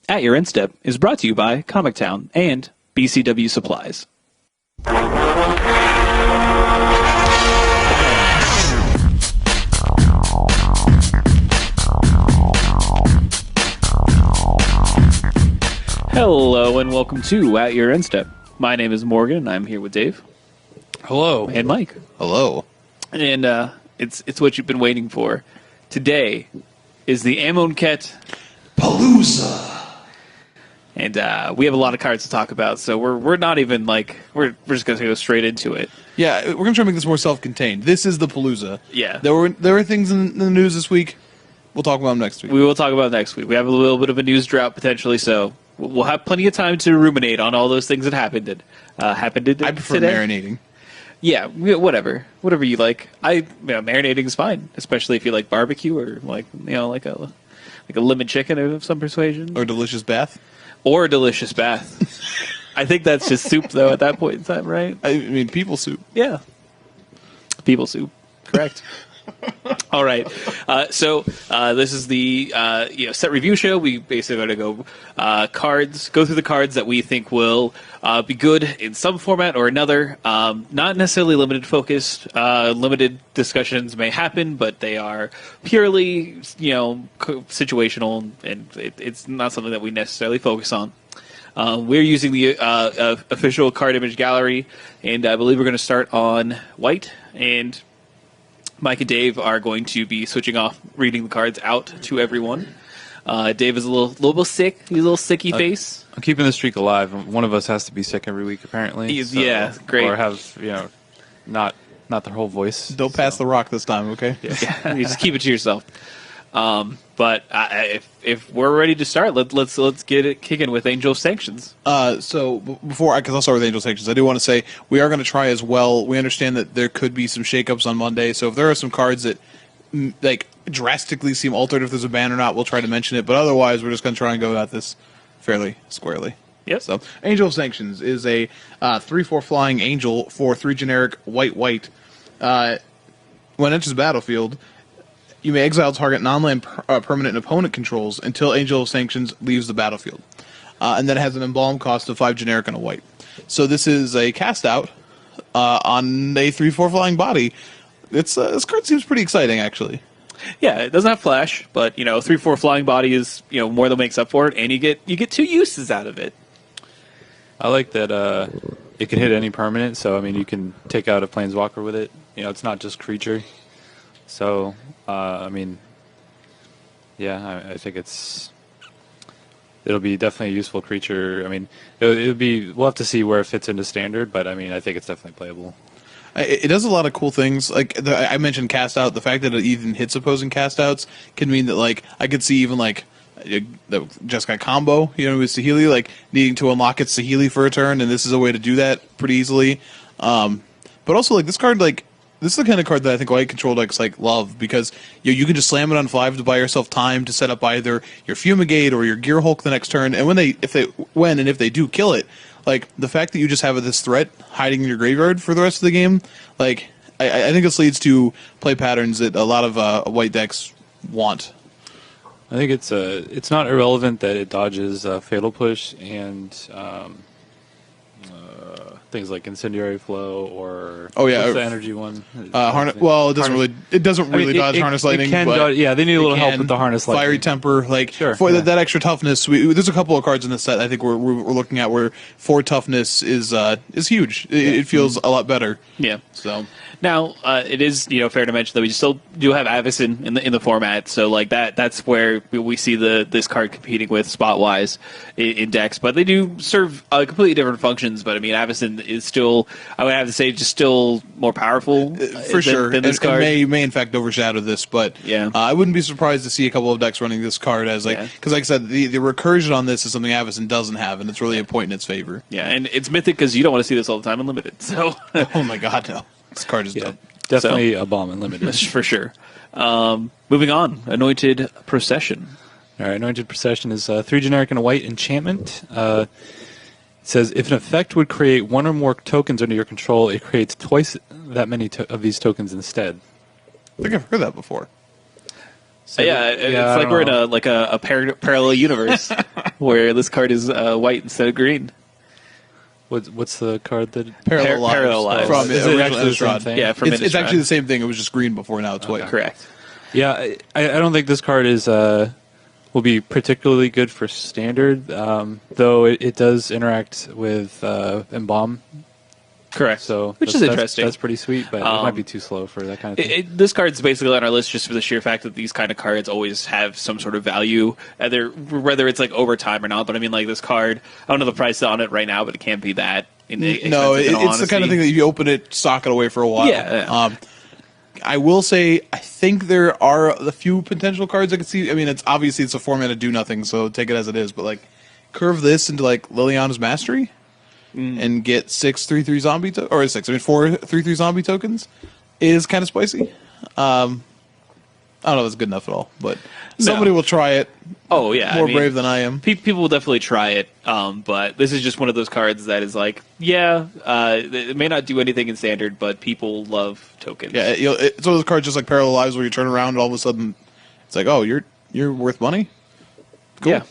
At Your Instep is brought to you by Comic Town and BCW Supplies. Hello and welcome to At Your Instep. My name is Morgan and I'm here with Dave. Hello. And Mike. Hello. And it's what you've been waiting for. Today is the Amonkhet-PALOOZA. And we have a lot of cards to talk about, so we're not even like we're just gonna go straight into it. Yeah, we're gonna try to make this more self-contained. This is the Palooza. Yeah. There were things in the news this week. We'll talk about them next week. We will talk about it next week. We have a little bit of a news drought potentially, so we'll have plenty of time to ruminate on all those things that happened. I prefer today. marinating. Yeah, whatever you like. Marinating is fine, especially if you like barbecue or like a lemon chicken of some persuasion Or delicious bath. or a delicious bath. I think that's just soup though at that point in time, right? I mean, people soup. Yeah, people soup. Correct. All right. So this is the set review show. We basically are going to go through the cards that we think will be good in some format or another. Not necessarily limited focused. Limited discussions may happen, but they are purely situational, and it's not something that we necessarily focus on. We're using the official card image gallery, and I believe we're going to start on white, and Mike and Dave are going to be switching off reading the cards out to everyone. Dave is a little bit sick. He's a little sicky face. I'm keeping the streak alive. One of us has to be sick every week, apparently. Yeah, great. Or have, not their whole voice. Don't pass the rock this time, okay? Yeah, you just keep it to yourself. But if we're ready to start, let's get it kicking with Angel of Sanctions. So because I'll start with Angel Sanctions, I do want to say we are going to try as well. We understand that there could be some shakeups on Monday, so if there are some cards that drastically seem altered, if there's a ban or not, we'll try to mention it. But otherwise, we're just going to try and go at this fairly squarely. Yep. So Angel of Sanctions is a 3/4 flying angel for 3 generic white. When it enters the battlefield, you may exile target non-land permanent opponent controls until Angel of Sanctions leaves the battlefield. And then it has an embalm cost of 5 generic and a white. So this is a cast out on a 3/4 flying body. This card seems pretty exciting, actually. Yeah, it doesn't have flash, but 3/4 flying body is more than makes up for it, and you get 2 uses out of it. I like that it can hit any permanent, so you can take out a planeswalker with it. It's not just creature. So, I think it'll be definitely a useful creature. We'll have to see where it fits into standard, but I think it's definitely playable. It does a lot of cool things. Like I mentioned, cast out. The fact that it even hits opposing cast outs can mean that I could see even the Jeskai combo, with Saheeli, needing to unlock its Saheeli for a turn, and this is a way to do that pretty easily. But also this card, this is the kind of card that I think white control decks love, because you can just slam it on 5 to buy yourself time to set up either your Fumigate or your Gear Hulk the next turn. And if they do kill it, the fact that you just have this threat hiding in your graveyard for the rest of the game, I think this leads to play patterns that a lot of white decks want. I think it's not irrelevant that it dodges Fatal Push and things like Incendiary Flow or what's the energy one? It doesn't really dodge Harness Lightning. They need a little help with the Harness Lightning. Fiery Temper, that extra toughness. There's a couple of cards in this set I think we're looking at where 4 toughness is huge. It feels a lot better. Yeah. So. Now, it is fair to mention that we still do have Avacyn in the format, so that's where we see this card competing with spot wise in decks, but they do serve completely different functions. But Avacyn is still, I would have to say, just still more powerful for sure. Than this card. It may in fact overshadow this, but yeah. I wouldn't be surprised to see a couple of decks running this card as because like I said, the recursion on this is something Avacyn doesn't have, and it's really a point in its favor. Yeah, and it's mythic because you don't want to see this all the time unlimited. So, oh my god, no. This card is dope. Definitely a bomb unlimited. For sure. Moving on, Anointed Procession. All right, Anointed Procession is 3 generic and a white enchantment. It says, if an effect would create 1 or more tokens under your control, it creates twice that many of these tokens instead. I think I've heard that before. So, it's like we're in a parallel universe. where this card is white instead of green. What's the card that? Parallel Lives. From Is the it original actually the same Innistrad. thing? Yeah, from It's Innistrad. actually the same thing. It was just green before. Now it's white. Correct. Yeah, I don't think this card is will be particularly good for standard, though it does interact with Embalm. Correct. So Which is that's- interesting. That's pretty sweet, but it might be too slow for that kind of thing. This card's basically on our list just for the sheer fact that these kind of cards always have some sort of value, whether it's like over time or not. But I mean, like this card, I don't know the price on it right now, but it can't be that. No, it's the kind of thing that if you open it, sock it away for a while. Yeah. I will say, I think there are a few potential cards I could see. I mean, it's obviously it's a format of do nothing, so take it as it is. But like, curve this into like Liliana's Mastery, and get 6 3/3 zombie or 4 3/3 zombie tokens is kind of spicy. I don't know if it's good enough at all, but somebody will try it. Oh yeah, More brave than I am. People will definitely try it, but this is just one of those cards that is like, it may not do anything in standard, but people love tokens. Yeah, it's one of those cards just like Parallel Lives where you turn around and all of a sudden it's like, oh, you're worth money. Cool. Yeah.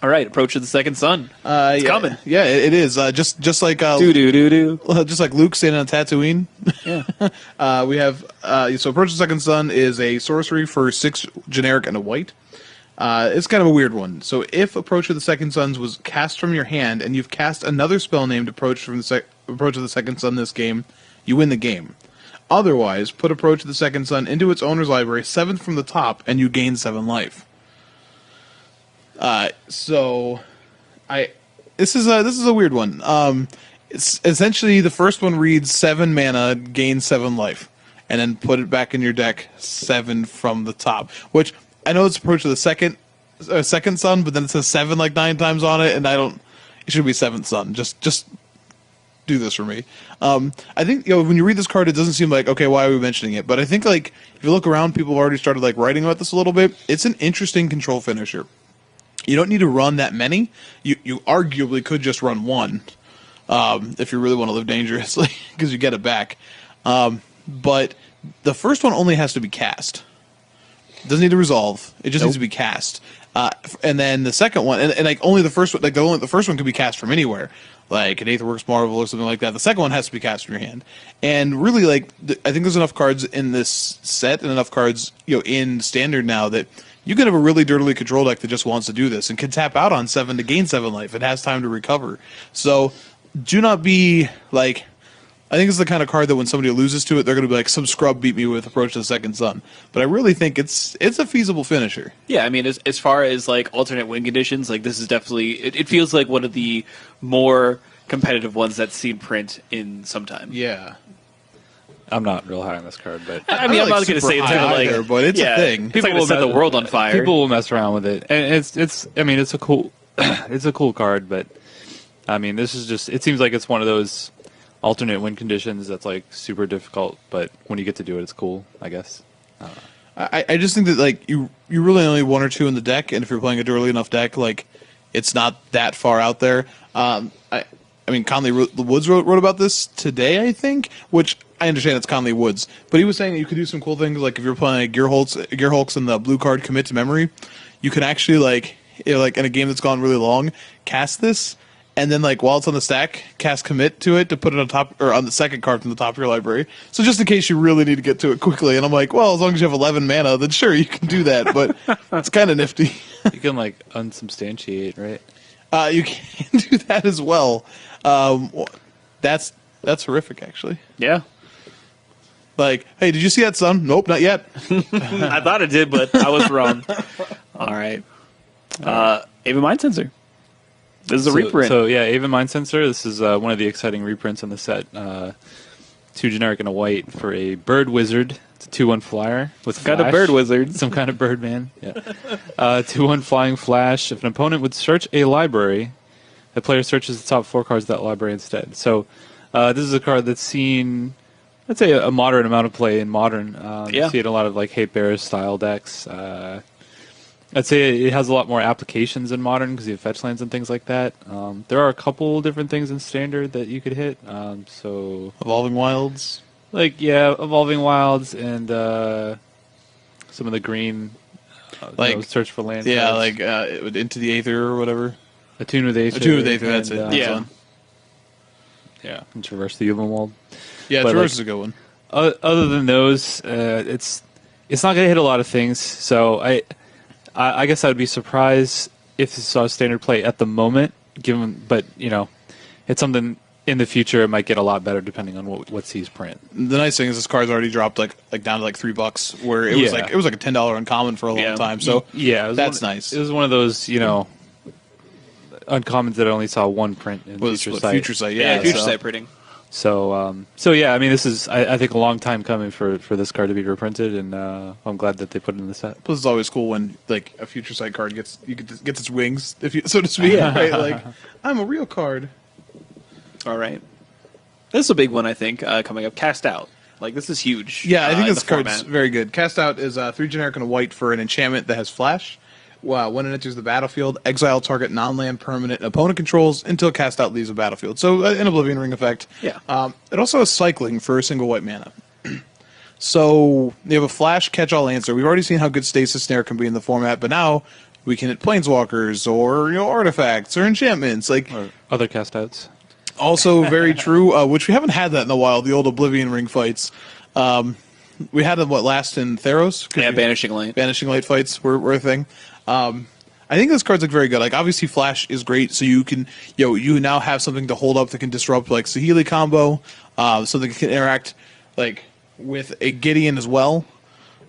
All right, Approach of the Second Sun. It's coming. Yeah, it is. Just like Do. just like Luke standing on Tatooine. Yeah. We have so Approach the Second Sun is a sorcery for 6 generic and a white. It's kind of a weird one. So if Approach of the Second Suns was cast from your hand and you've cast another spell named Approach of the Second Sun this game, you win the game. Otherwise, put Approach of the Second Sun into its owner's library, 7th from the top, and you gain 7 life. This is a weird one. It's essentially the first one reads 7 mana, gain 7 life, and then put it back in your deck 7 from the top. Which I know it's Approach of the second sun, but then it says 7 like 9 times on it, and it should be 7th sun. Just do this for me. I think when you read this card, it doesn't seem like, okay, why are we mentioning it? But I think like if you look around, people have already started like writing about this a little bit. It's an interesting control finisher. You don't need to run that many. You arguably could just run one if you really want to live dangerously because you get it back. But the first one only has to be cast. It doesn't need to resolve. It just needs to be cast. And then the second one, and like only the first one, the first one could be cast from anywhere, like an Aetherworks Marvel or something like that. The second one has to be cast from your hand. And really, like I think there's enough cards in this set and enough cards in Standard now that you can have a really dirtily control deck that just wants to do this and can tap out on 7 to gain 7 life. It has time to recover. So do not be like, I think it's the kind of card that when somebody loses to it, they're going to be like, some scrub beat me with Approach to the Second Sun. But I really think it's a feasible finisher. Yeah, I mean, as far as like alternate win conditions, like this is definitely, it feels like one of the more competitive ones that's seen print in some time. Yeah. I'm not real high on this card, but I mean, I'm not going to say it's going to like, either, but it's a thing. It's not going to set the world on fire. People will mess around with it, and it's. I mean, it's a cool, it's a cool card, but I mean, this is just. It seems like it's one of those alternate win conditions that's like super difficult, but when you get to do it, it's cool. I guess. I just think that like you really only have 1 or 2 in the deck, and if you're playing a dirty enough deck, like it's not that far out there. I mean, Conley Woods wrote about this today, I think, which I understand it's Conley Woods, but he was saying that you could do some cool things, like if you're playing Gear Hulks and the blue card Commit to Memory, you can actually like in a game that's gone really long, cast this, and then like while it's on the stack, cast Commit to it to put it on top or on the second card from the top of your library. So just in case you really need to get to it quickly, and I'm like, well, as long as you have 11 mana, then sure you can do that, but it's kind of nifty. You can like unsubstantiate, right? You can do that as well. That's horrific, actually. Yeah. Like, hey, did you see that sun? Nope, not yet. I thought it did, but I was wrong. All right. Ava Mind Sensor. This is a reprint. So yeah, Ava Mind Sensor. This is one of the exciting reprints in the set. 2 generic and a white for a bird wizard. It's a 2/1 flyer with Kind flash. of bird wizard. Some kind of bird man. Yeah. 2/1 flying flash. If an opponent would search a library, the player searches the top 4 cards of that library instead. So this is a card that's seen, I'd say, a moderate amount of play in Modern. You see it in a lot of like Hate Bears style decks. I'd say it has a lot more applications in Modern because you have fetch lands and things like that. There are a couple different things in Standard that you could hit. So Evolving Wilds. Like, yeah, Evolving Wilds and some of the green Like search for land. Yeah, cards. like Into the Aether or whatever. Attune with Aether. Attune with Aether, that's and, it. That's yeah. one. Yeah, and Traverse the Ubenwald. Yeah, But, Traverse like, is a good one. Other than those, it's not going to hit a lot of things. So I guess I would be surprised if this saw standard play at the moment. But it's something in the future. It might get a lot better depending on what sees print. The nice thing is this card's already dropped like down to like $3, where it was like a $10 uncommon for a long time. So Yeah, that's nice. It was one of those uncommons that I only saw one print in Future Sight. Future Sight, Yeah, yeah. Future so- Sight printing. So yeah, I mean, this is I think a long time coming for this card to be reprinted, and I'm glad that they put it in the set. Plus, it's always cool when like a Future Sight card gets its wings, so to speak. Right? Like, I'm a real card. All right. This is a big one, I think, coming up. Cast Out. Like, this is huge. Yeah, I think in this the card's format. very good. Cast Out is 3 generic and a white for an enchantment that has flash. Wow, when it enters the battlefield, exile target non-land permanent opponent controls until Cast Out leaves the battlefield. So, an Oblivion Ring effect. Yeah. It also has cycling for a single white mana. So, you have a flash catch-all answer. We've already seen how good Stasis Snare can be in the format, but now we can hit Planeswalkers or artifacts or enchantments. Like, Or other cast outs. also very true, which we haven't had that in a while, the old Oblivion Ring fights. We had them, last in Theros? Yeah, Banishing Light. Banishing Light fights were a thing. I think this card's very good. Like, obviously Flash is great, so you can you now have something to hold up that can disrupt like Saheeli combo, so that can interact like with a Gideon as well.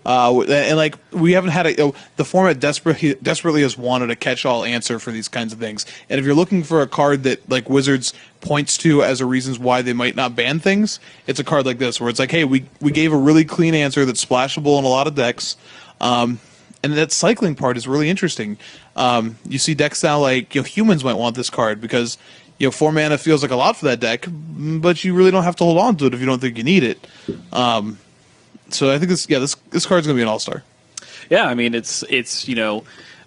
And like we haven't had the format desperately has wanted a catch-all answer for these kinds of things. And if you're looking for a card that like Wizards points to as a reasons why they might not ban things, it's a card like this where it's like, hey, we gave a really clean answer that's splashable in a lot of decks. And that cycling part is really interesting. You see decks now like humans might want this card because 4 mana feels like a lot for that deck, but you really don't have to hold on to it if you don't think you need it. So I think this card's gonna be an all-star. Yeah, I mean it's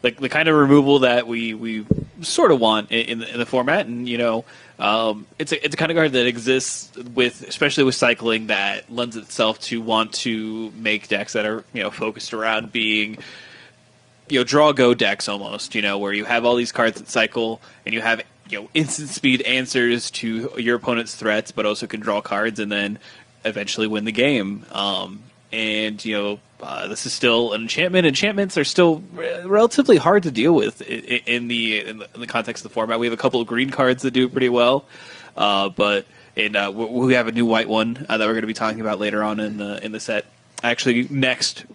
like the kind of removal that we sort of want in the format, and it's a kind of card that exists especially with cycling that lends itself to want to make decks that are focused around being draw go decks almost, where you have all these cards that cycle and you have instant speed answers to your opponent's threats, but also can draw cards and then eventually win the game. This is still an enchantment. Enchantments are still relatively hard to deal with in the context of the format. We have a couple of green cards that do pretty well, but we have a new white one that we're going to be talking about later on in the set. Actually,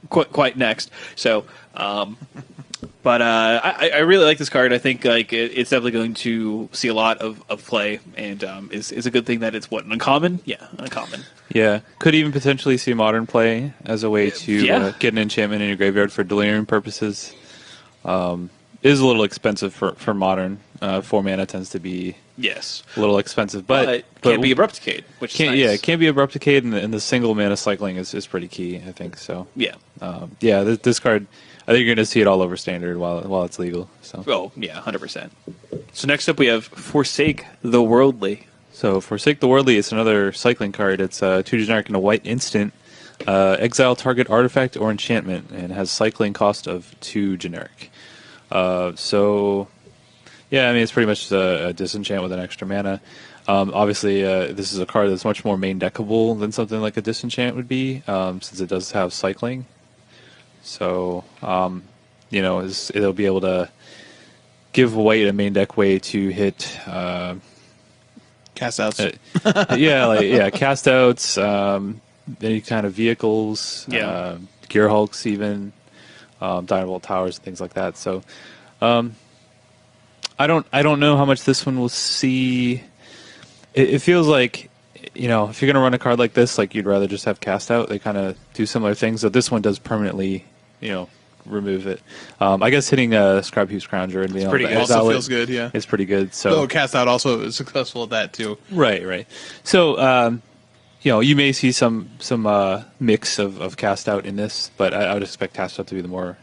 quite next. So, but I really like this card. I think like it's definitely going to see a lot of play, and is a good thing that it's uncommon. Yeah, uncommon. Yeah, could even potentially see modern play as a way to get an enchantment in your graveyard for delirium purposes. Is a little expensive for modern. 4 mana tends to be a little expensive, but can be Abrupt Decade, which is nice. Yeah, it can be Abrupt Decade, and the single mana cycling is pretty key, I think. So Yeah. This card, I think you're going to see it all over standard while it's legal. So. Oh yeah, 100%. So next up we have Forsake the Worldly. So Forsake the Worldly, it's another cycling card. It's 2 generic and a white instant. Exile target artifact or enchantment, and has cycling cost of 2 generic. Yeah, I mean, it's pretty much a disenchant with an extra mana. Obviously, this is a card that's much more main deckable than something like a disenchant would be, since it does have cycling. So, it'll be able to give white a main deck way to hit... Cast outs. Cast outs, any kind of vehicles, Gear Hulks even, Dynavolt Towers, and things like that. So, I don't know how much this one will see. It feels like, if you're going to run a card like this, like you'd rather just have cast out. They kind of do similar things. So this one does permanently, remove it. I guess hitting a Scribehu's Crownger and being able to Also exile feels good, yeah. It's pretty good. So cast out also is successful at that too. Right. So you may see some mix of cast out in this, but I would expect cast out to be the more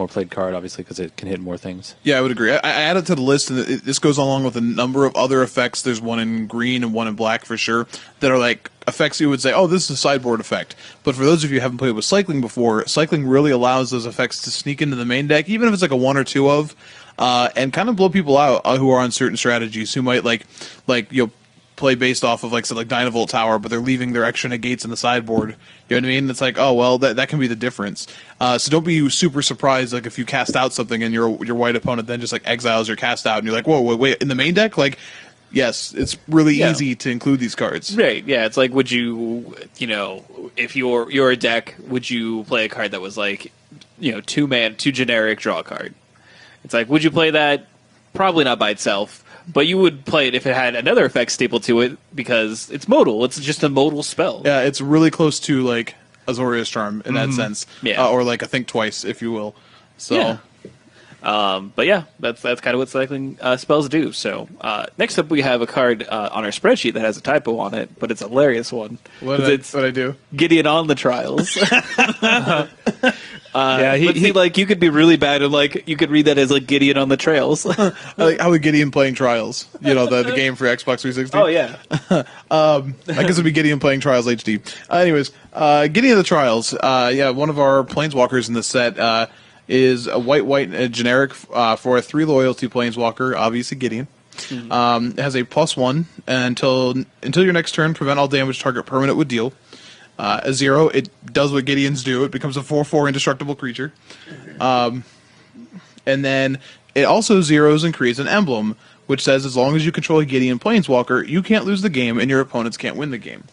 played card, obviously, because it can hit more things. Yeah, I would agree. I added to the list, and this goes along with a number of other effects. There's one in green and one in black for sure that are like effects you would say, oh, this is a sideboard effect. But for those of you who haven't played with cycling before, cycling really allows those effects to sneak into the main deck, even if it's like a 1 or 2 of, and kind of blow people out who are on certain strategies, who might play based off of say like Dynavolt Tower, but they're leaving their extra negates in the sideboard. You know what I mean? It's like, oh well, that can be the difference. So don't be super surprised if you cast out something and your white opponent then just exiles your cast out, and you're like, whoa, wait, in the main deck, yes, it's really easy to include these cards. Right? Yeah, it's like, would you, if you're a deck, would you play a card that was 2 generic draw card? It's like, would you play that? Probably not by itself. But you would play it if it had another effect stapled to it because it's modal. It's just a modal spell. Yeah, it's really close to Azorius Charm in that sense. Yeah. Or a Think Twice, if you will. So. Yeah. But yeah, that's kind of what cycling spells do. So next up, we have a card on our spreadsheet that has a typo on it, but it's a hilarious one. What did I do? Gideon on the trials. Yeah, you could be really bad and you could read that as Gideon on the trails. I like how Gideon playing Trials. The game for Xbox 360. Oh yeah. I guess it'd be Gideon playing Trials HD. Anyways, Gideon the Trials. One of our planeswalkers in the set is a white generic for a 3 loyalty planeswalker. Obviously Gideon. Mm-hmm. It has a +1 until your next turn. Prevent all damage target permanent would deal. A 0, it does what Gideons do. It becomes a 4/4 indestructible creature. And then it also zeros and creates an emblem, which says as long as you control a Gideon Planeswalker, you can't lose the game and your opponents can't win the game.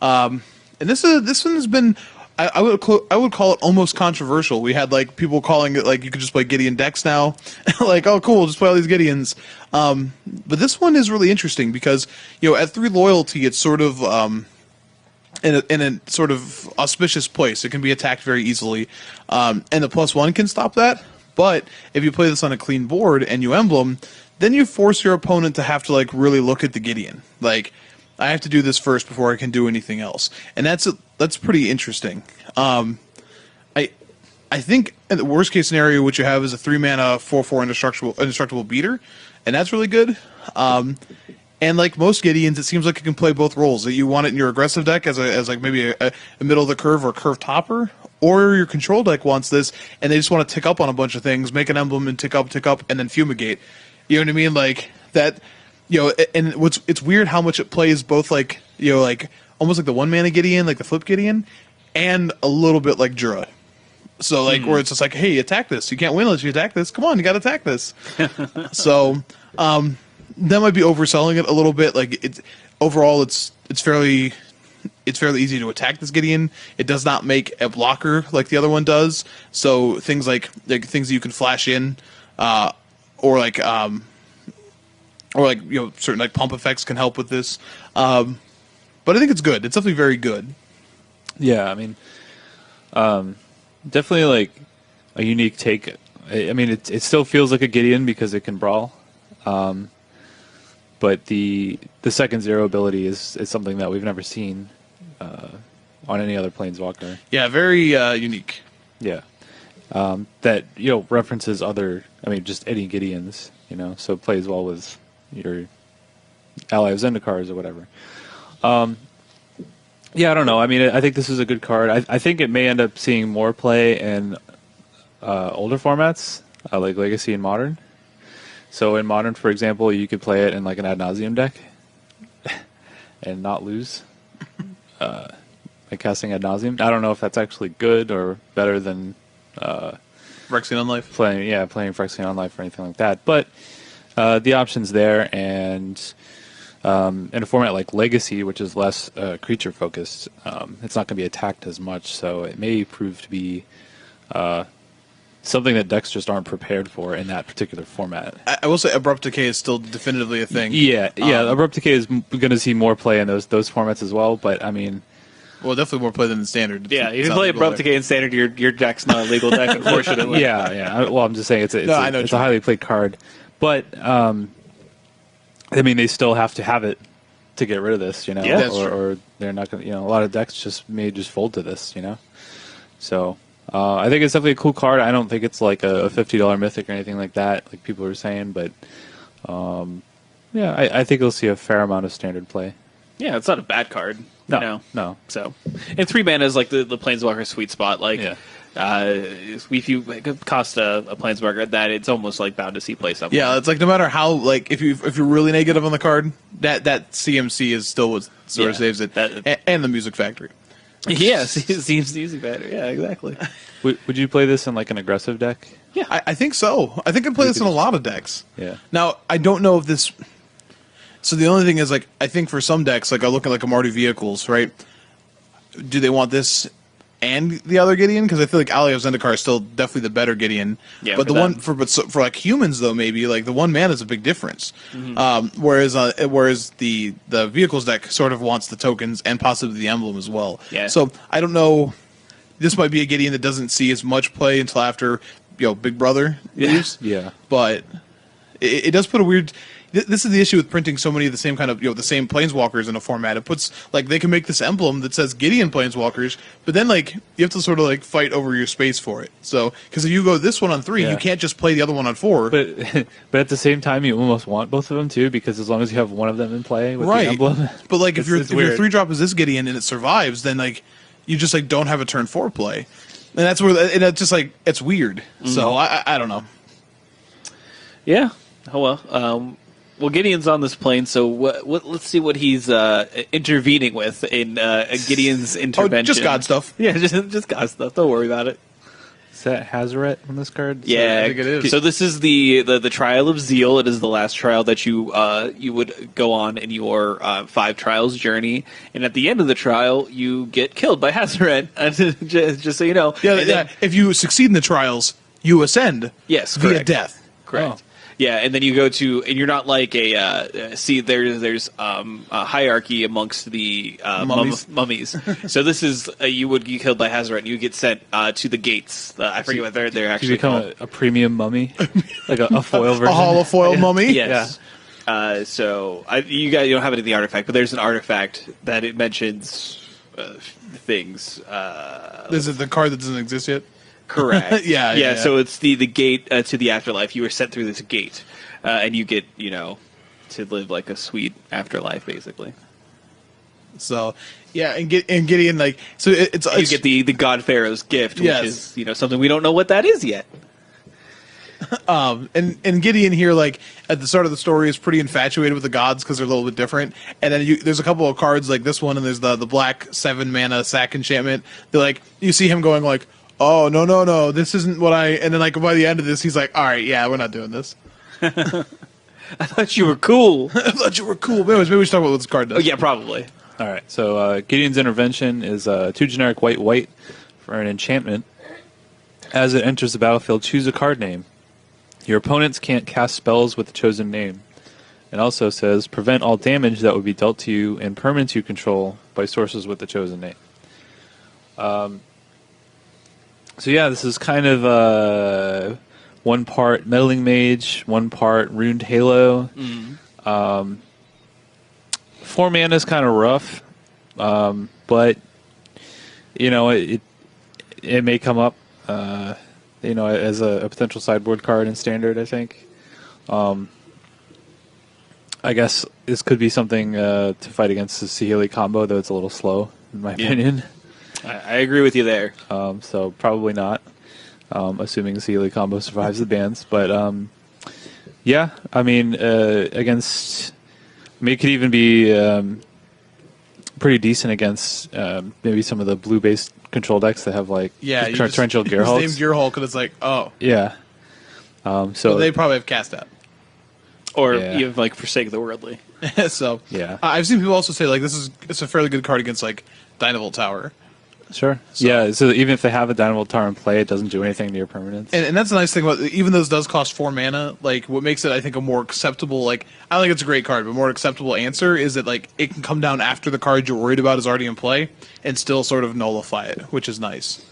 And this one has been, I would call it almost controversial. We had people calling it you could just play Gideon decks now. Oh cool, just play all these Gideons. But this one is really interesting because at 3 loyalty it's sort of in a sort of auspicious place. It can be attacked very easily, and the +1 can stop that. But if you play this on a clean board and you emblem, then you force your opponent to have to really look at the Gideon. I have to do this first before I can do anything else, and that's pretty interesting. I think in the worst case scenario, what you have is a 3-mana 4/4 indestructible beater, and that's really good. And like most Gideons, it seems like it can play both roles. That you want it in your aggressive deck as maybe a middle of the curve or curve topper, or your control deck wants this, and they just want to tick up on a bunch of things, make an emblem and tick up, and then fumigate. You know what I mean? That. And it's weird how much it plays both almost like the 1-mana Gideon, like the flip Gideon, and a little bit like Jura. So where it's just hey, attack this. You can't win unless you attack this. Come on, you got to attack this. So that might be overselling it a little bit. Overall, it's fairly easy to attack this Gideon. It does not make a blocker like the other one does. So things like things that you can flash in, or certain pump effects can help with this. But I think it's good. It's definitely very good. Yeah, I mean, definitely a unique take. I mean, it still feels like a Gideon because it can brawl. But the second 0 ability is something that we've never seen on any other Planeswalker. Yeah, very unique. Yeah. That, references other, just any Gideons, so it plays well with your ally of Zendikars or whatever. Yeah, I don't know. I think this is a good card. I think it may end up seeing more play in older formats, like Legacy and Modern. So in Modern, for example, you could play it in an Ad Nauseam deck and not lose by casting Ad Nauseam. I don't know if that's actually good or better than Phyrexian Unlife. Playing Phyrexian Unlife or anything like that. But the option's there, and in a format like Legacy, which is less creature focused, it's not going to be attacked as much, so it may prove to be something that decks just aren't prepared for in that particular format. I will say Abrupt Decay is still definitively a thing. Yeah. Abrupt Decay is going to see more play in those formats as well, but well, definitely more play than in Standard. Yeah, you can play Abrupt Decay in Standard, your deck's not a legal deck, unfortunately. Yeah. Well, I'm just saying it's a highly played card. But, they still have to have it to get rid of this, Yeah, or they're not going to, a lot of decks may fold to this, So, I think it's definitely a cool card. I don't think it's like a $50 Mythic or anything like that, like people were saying, but, I think you'll see a fair amount of Standard play. Yeah, it's not a bad card. No, You know? no. So, and 3 mana is like the Planeswalker sweet spot. Like, Yeah. if you cost a Planeswalker, that it's almost like bound to see play somewhere. Yeah, it's like no matter how like if you're really negative on the card, that CMC is still what sort of Yeah, saves it, and the Music Factory. Yes, it seems easy better. Yeah, exactly. Would you play this in like an aggressive deck? Yeah. I think so. I think I play this in a lot of decks. Yeah. Now I don't know if this. So the only thing is like I think for some decks, like I look at like Mardu Vehicles, right? Do they want this and the other Gideon? Because I feel like Ali of Zendikar is still definitely the better Gideon. Yeah, but for the them. one for like humans though, maybe like the 1 mana is a big difference. Whereas the Vehicles deck sort of wants the tokens and possibly the emblem as well. Yeah. So I don't know. This might be a Gideon that doesn't see as much play until after Big Brother leaves. Yeah. But it does put a weird. This is the issue with printing so many of the same kind of the same Planeswalkers in a format. It puts like they can make this emblem that says Gideon Planeswalkers, but then like you have to sort of like fight over your space for it. So because if you go this one on 3, Yeah. you can't just play the other one on 4. But but at the same time, you almost want both of them too, because as long as you have one of them in play with the emblem, But like if it's your weird. 3-drop is this Gideon and it survives, then like you just like don't have a turn 4 play, and that's where and it's just like it's weird. So I don't know. Yeah. Oh well. Well, Gideon's on this plane, so let's see what he's intervening with in Gideon's intervention. Oh, just God stuff. Yeah, just God stuff. Don't worry about it. is that Hazaret on this card? Yeah, I think it is. So this is the Trial of Zeal. It is the last trial that you would go on in your 5 trials journey, and at the end of the trial, you get killed by Hazaret. just so you know. Yeah, And then- if you succeed in the trials, you ascend. Yes, via correct. death. Correct. Oh. Yeah, and then you go to, and you're not like a. See, there's a hierarchy amongst the Mummies. mummies. So this is you would get killed by Hazaret, and you get sent to the gates. I forget what they're You actually become called. a premium mummy, like a foil version. A holofoil mummy. Yes. So you don't have it in the artifact, but there's an artifact that it mentions things. This is the card that doesn't exist yet. Correct. Yeah. So it's the gate to the afterlife. You were sent through this gate, and you get to live like a sweet afterlife, basically. So yeah, and Gideon like so it's You get the God Pharaoh's gift, Yes. which is something we don't know what that is yet. and Gideon here like at the start of the story is pretty infatuated with the gods because they're a little bit different. And then there's a couple of cards like this one, and there's the black 7 mana sack enchantment. They're like you see him going like, oh no, this isn't what I. And then like by the end of this, he's like, all right, yeah, we're not doing this. I thought you were cool. I thought you were cool. But anyways, maybe we should talk about what this card does. Oh yeah, probably. All right, so Gideon's intervention is 2 generic white for an enchantment. As it enters the battlefield, choose a card name. Your opponents can't cast spells with the chosen name. It also says prevent all damage that would be dealt to you and permanents you control by sources with the chosen name. So yeah, this is kind of 1 part Meddling Mage, 1 part Runed Halo. 4 mana is kind of rough, but it may come up as a potential sideboard card in Standard. I think. I guess this could be something to fight against the Saheeli combo, though it's a little slow in my opinion. I agree with you there. So probably not, assuming the Saheeli combo survives the bans. But yeah, I mean, against, it could even be pretty decent against maybe some of the blue-based control decks that have like torrential It's Gearhulks. named Gearhulk because it's like Yeah. so they probably have cast out. Or Yeah. even like forsake the worldly. So Yeah. I've seen people also say like it's a fairly good card against like Dynavolt Tower. Sure. Yeah. So even if they have a Dynavolt Tower in play, it doesn't do anything to your permanents. And that's the nice thing about even though this does cost 4 mana, like what makes it I think a more acceptable like I don't think it's a great card, but more acceptable answer is that like it can come down after the card you're worried about is already in play and still sort of nullify it, which is nice.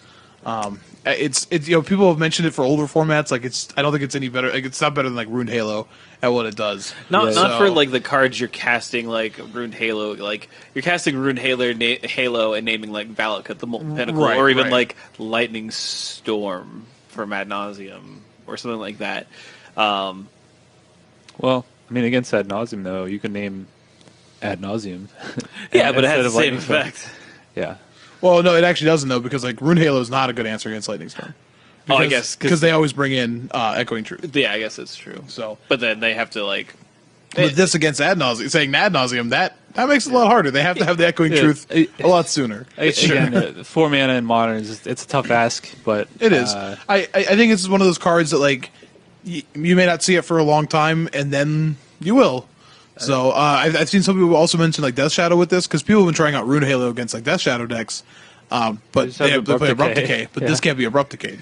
It's people have mentioned it for older formats. Like I don't think it's any better. Like it's not better than like Runed Halo at what it does. Not So- for like the cards you're casting like Runed Halo, like you're casting Runed Halo and naming like Valak at the Molten Pinnacle, Right, or even right. like Lightning Storm for Ad Nauseam or something like that. Well, I mean, against Ad Nauseam, though, you can name ad nauseum. Yeah, but it has Instead the of same Lightning Storm. effect. Yeah. Well, no, it actually doesn't though, because like Rune Halo is not a good answer against Lightning Storm. Oh, I guess because they always bring in Echoing Truth. Yeah, I guess it's true. So, But then they have to like. but this against ad nauseum, saying ad nauseum, that makes it a lot harder. They have to have the Echoing Yeah. Truth a lot sooner. Again, 4 mana in Modern it's a tough ask, but It is. I think it's one of those cards that like you may not see it for a long time, and then you will. So I've seen some people also mention like Death Shadow with this, because people have been trying out Rune Halo against like Death Shadow decks, but just they have play Abrupt Abrupt Decay. Decay. But Yeah. this can't be Abrupt Decay.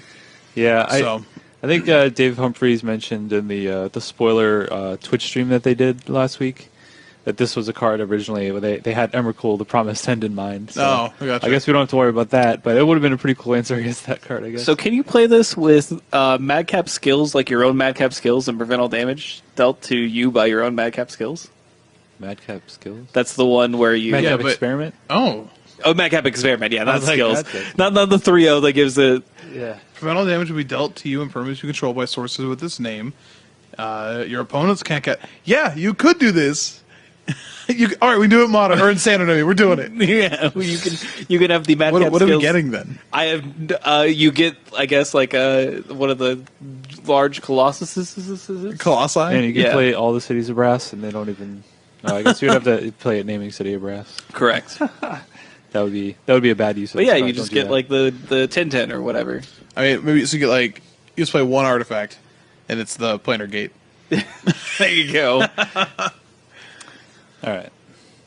yeah, So I think Dave Humphreys mentioned in the spoiler Twitch stream that they did last week that this was a card originally. They had Emrakul, the Promised End, in mind. So Oh, I gotcha. I guess we don't have to worry about that, but it would have been a pretty cool answer against that card, I guess. So can you play this with Madcap skills, like your own Madcap skills, and prevent all damage dealt to you by your own Madcap skills? Madcap skills? That's the one where you. Madcap but- experiment? oh, Madcap experiment, yeah, not was like, skills. that's it. Not the 3-0 that gives it. Yeah. prevent all damage will be dealt to you and permanents you control by sources with this name. Your opponents can't get. Yeah, you could do this. All right, we do it modern or in standard. I mean, we're doing it. Yeah, you can have the Madcap What are skills. we getting then? I have you get, I guess, like one of the large colossuses. Colossi? And you can Yeah. play all the cities of brass, and they don't even. I guess you'd have to play it naming City of Brass. Correct. That would be a bad use of But this yeah, card. you just Don't do get that. like the 10-10 or whatever. I mean, maybe so you get like you just play one artifact, and it's the planar gate. There you go. All right.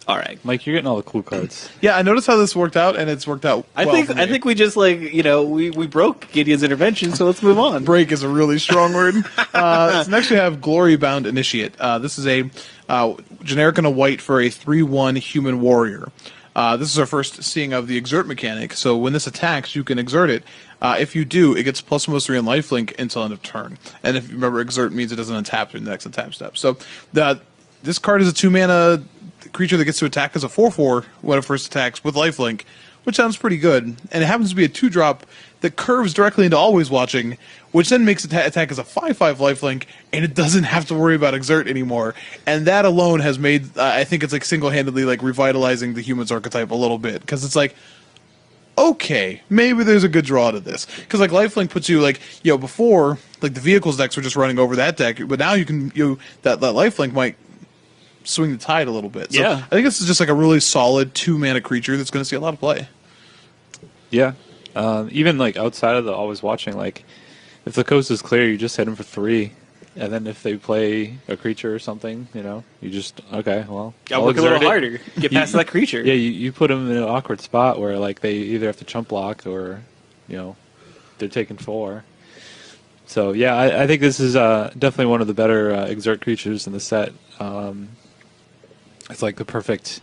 All right. Mike, you're getting all the cool cards. Yeah, I noticed how this worked out, and it's worked out. I well think for me. we just like we broke Gideon's intervention, so let's move on. break is a really strong word. So next we have Glory Bound Initiate. This is a generic and a white for a 3/1 human warrior. This is our first seeing of the exert mechanic. So when this attacks, you can exert it. If you do, it gets +1/+3 and lifelink until end of turn. And if you remember, exert means it doesn't untap during the next untap step. So this card is a 2-mana creature that gets to attack as a 4/4 when it first attacks with lifelink, which sounds pretty good. And it happens to be a 2-drop that curves directly into Always Watching, which then makes it attack as a 5/5 lifelink, and it doesn't have to worry about exert anymore. And that alone has made, I think it's like single-handedly like revitalizing the humans archetype a little bit, because it's like, okay, maybe there's a good draw to this. Because like lifelink puts you like, before like the vehicles decks were just running over that deck, but now you can that lifelink might swing the tide a little bit. So Yeah. I think this is just like a really solid 2-mana creature that's going to see a lot of play. Yeah. Even like outside of the always watching, like if the coast is clear, you just hit them for 3. And then if they play a creature or something, you just, okay, well. Gotta I'll work a little exert it. harder. Get past that creature. Yeah, you put them in an awkward spot where like they either have to chump block or, they're taking 4. So yeah, I think this is definitely one of the better exert creatures in the set. It's like the perfect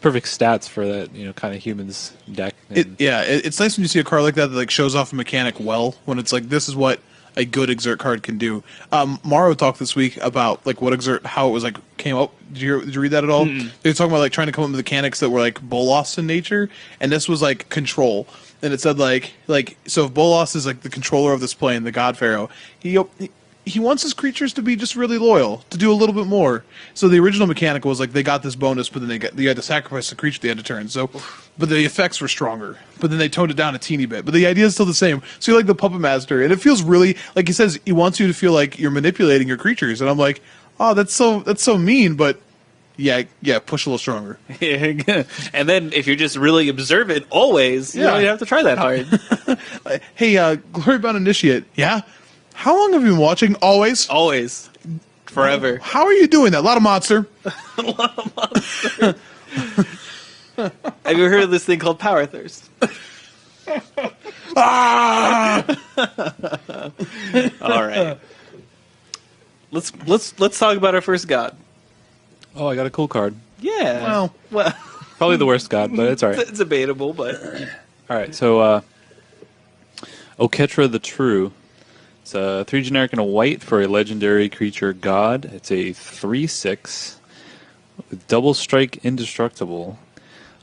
stats for that kind of humans deck. And It's nice when you see a card like that like shows off a mechanic well, when it's like this is what a good exert card can do. Morrow talked this week about like what exert, how it was like came up. Did you read that at all? They were talking about like trying to come up with mechanics that were like Bolas in nature, and this was like control. And it said like so if Bolas is like the controller of this plane, the God Pharaoh, he wants his creatures to be just really loyal, to do a little bit more. So the original mechanic was like they got this bonus, but then they had to sacrifice the creature they had to turn. So, but the effects were stronger. But then they toned it down a teeny bit. But the idea is still the same. So you're like the puppet master, and it feels really like he says he wants you to feel like you're manipulating your creatures. And I'm like, oh, that's so mean, but. Yeah, push a little stronger. And then if you're just really observant, always, you don't even have to try that hard. Hey, Glory Bound Initiate. Yeah? How long have you been watching? Always? Always. Forever. How are you doing that? A lot of monster. Have you heard of this thing called power thirst? Ah! All right. Let's talk about our first god. oh, I got a cool card. Yeah. Well, Probably the worst god, but it's all right. it's debatable, but All right, so Oketra the True. It's a 3 generic and a white for a legendary creature god. It's a 3/6 with double strike indestructible.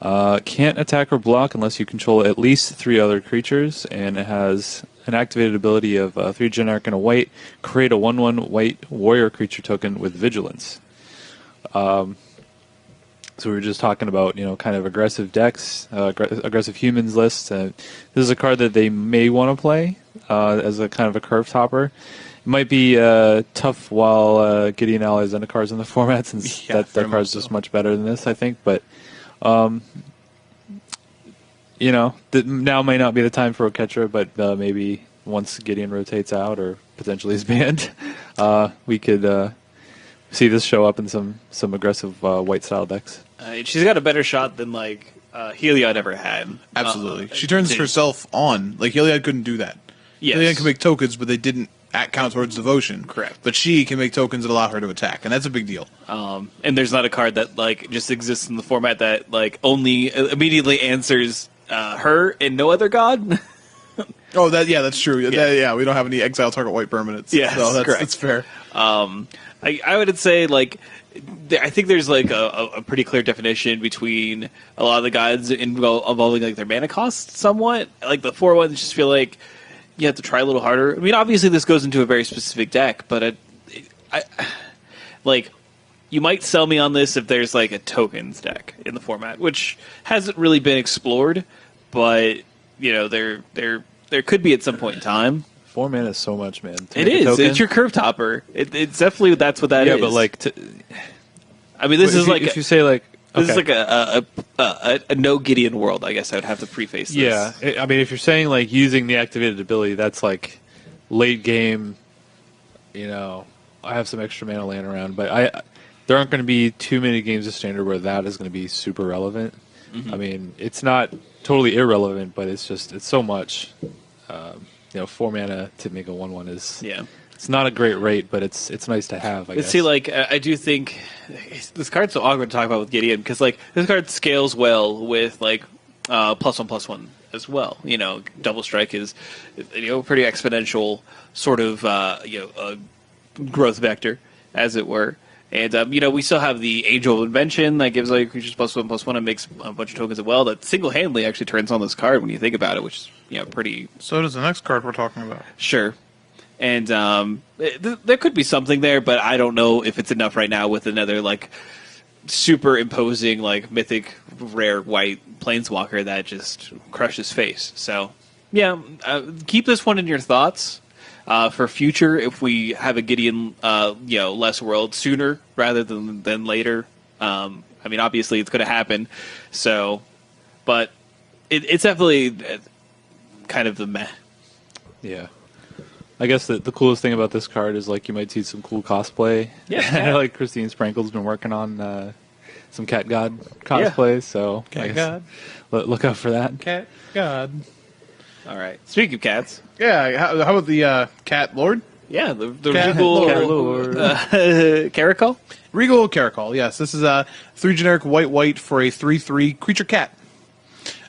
Can't attack or block unless you control at least 3 other creatures, and it has an activated ability of 3 generic and a white. Create a 1/1 white warrior creature token with vigilance. So we were just talking about, kind of aggressive decks, aggressive humans list. This is a card that they may want to play as a kind of a curve topper. It might be tough while Gideon Allies Zendikars in the format, since that card's just much better than this, I think. But, now may not be the time for Oketra, but maybe once Gideon rotates out or potentially is banned, we could see this show up in some aggressive white style decks. She's got a better shot than Heliod ever had. Absolutely. She turns herself on. Like, Heliod couldn't do that. Yes. Heliod can make tokens, but they didn't count towards devotion. Correct. But she can make tokens that allow her to attack, and that's a big deal. And there's not a card that just exists in the format that only immediately answers her and no other god. Oh, that's true. Yeah. We don't have any exile target white permanents. Yes, so that's, correct. that's fair. I would say I think there's a pretty clear definition between a lot of the gods involving their mana cost somewhat. Like the 4/1s just feel like you have to try a little harder. I mean, obviously this goes into a very specific deck, but you might sell me on this if there's a tokens deck in the format, which hasn't really been explored, but there could be at some point in time. 4 mana is so much, man. It is. It's your curve topper. It's definitely that's what that is. Yeah, but I mean, this is if you say this is a no Gideon world. I guess I would have to preface this. Yeah, I mean, if you're saying using the activated ability, that's late game. I have some extra mana laying around, but there aren't going to be too many games of Standard where that is going to be super relevant. Mm-hmm. I mean, it's not totally irrelevant, but it's so much. 4 mana to make a 1/1 is it's not a great rate, but it's nice to have. I guess. See, I do think this card's so awkward to talk about with Gideon because this card scales well with +1/+1 as well. Double strike is pretty exponential sort of growth vector, as it were. And we still have the Angel of Invention that gives creatures +1/+1 and makes a bunch of tokens as well. That single-handedly actually turns on this card when you think about it, which is pretty. So does the next card we're talking about. Sure, and there could be something there, but I don't know if it's enough right now with another super imposing mythic rare white planeswalker that just crushes face. So keep this one in your thoughts. For future, if we have a Gideon, less world sooner rather than later. I mean, obviously it's going to happen. So, but it's definitely kind of the meh. Yeah. I guess the coolest thing about this card is you might see some cool cosplay. Yeah. Christine Sprankle's been working on some Cat God cosplay, so Cat God. Look out for that. Cat God. All right. Speaking of cats. Yeah, how about the Cat Lord? Yeah, the Cat Regal Lord. Caracal? Regal Caracal, yes. This is 3 generic white for a 3/3 creature cat.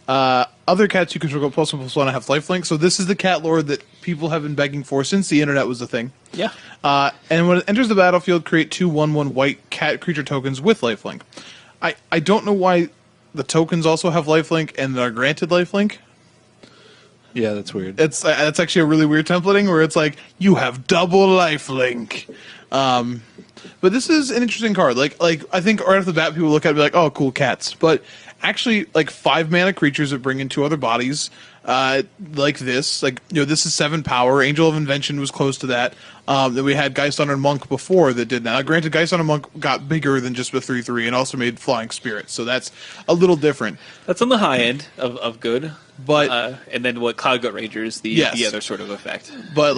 Other cats you control +1/+1 have lifelink, so this is the Cat Lord that people have been begging for since the internet was a thing. Yeah. And when it enters the battlefield, create 2 1/1 white cat creature tokens with lifelink. I don't know why the tokens also have lifelink and are granted lifelink. Yeah, that's weird. That's actually a really weird templating where it's you have double lifelink. But this is an interesting card. I think right off the bat people look at it and be oh, cool cats. But actually 5 mana creatures that bring in 2 other bodies this. This is 7 power. Angel of Invention was close to that. Then we had Geist Honored Monk before that did that. Granted, Geist Honored Monk got bigger than just the 3/3 and also made Flying Spirit, so that's a little different. That's on the high end of good. But and then what Cloud Goat Rangers, the other sort of effect. But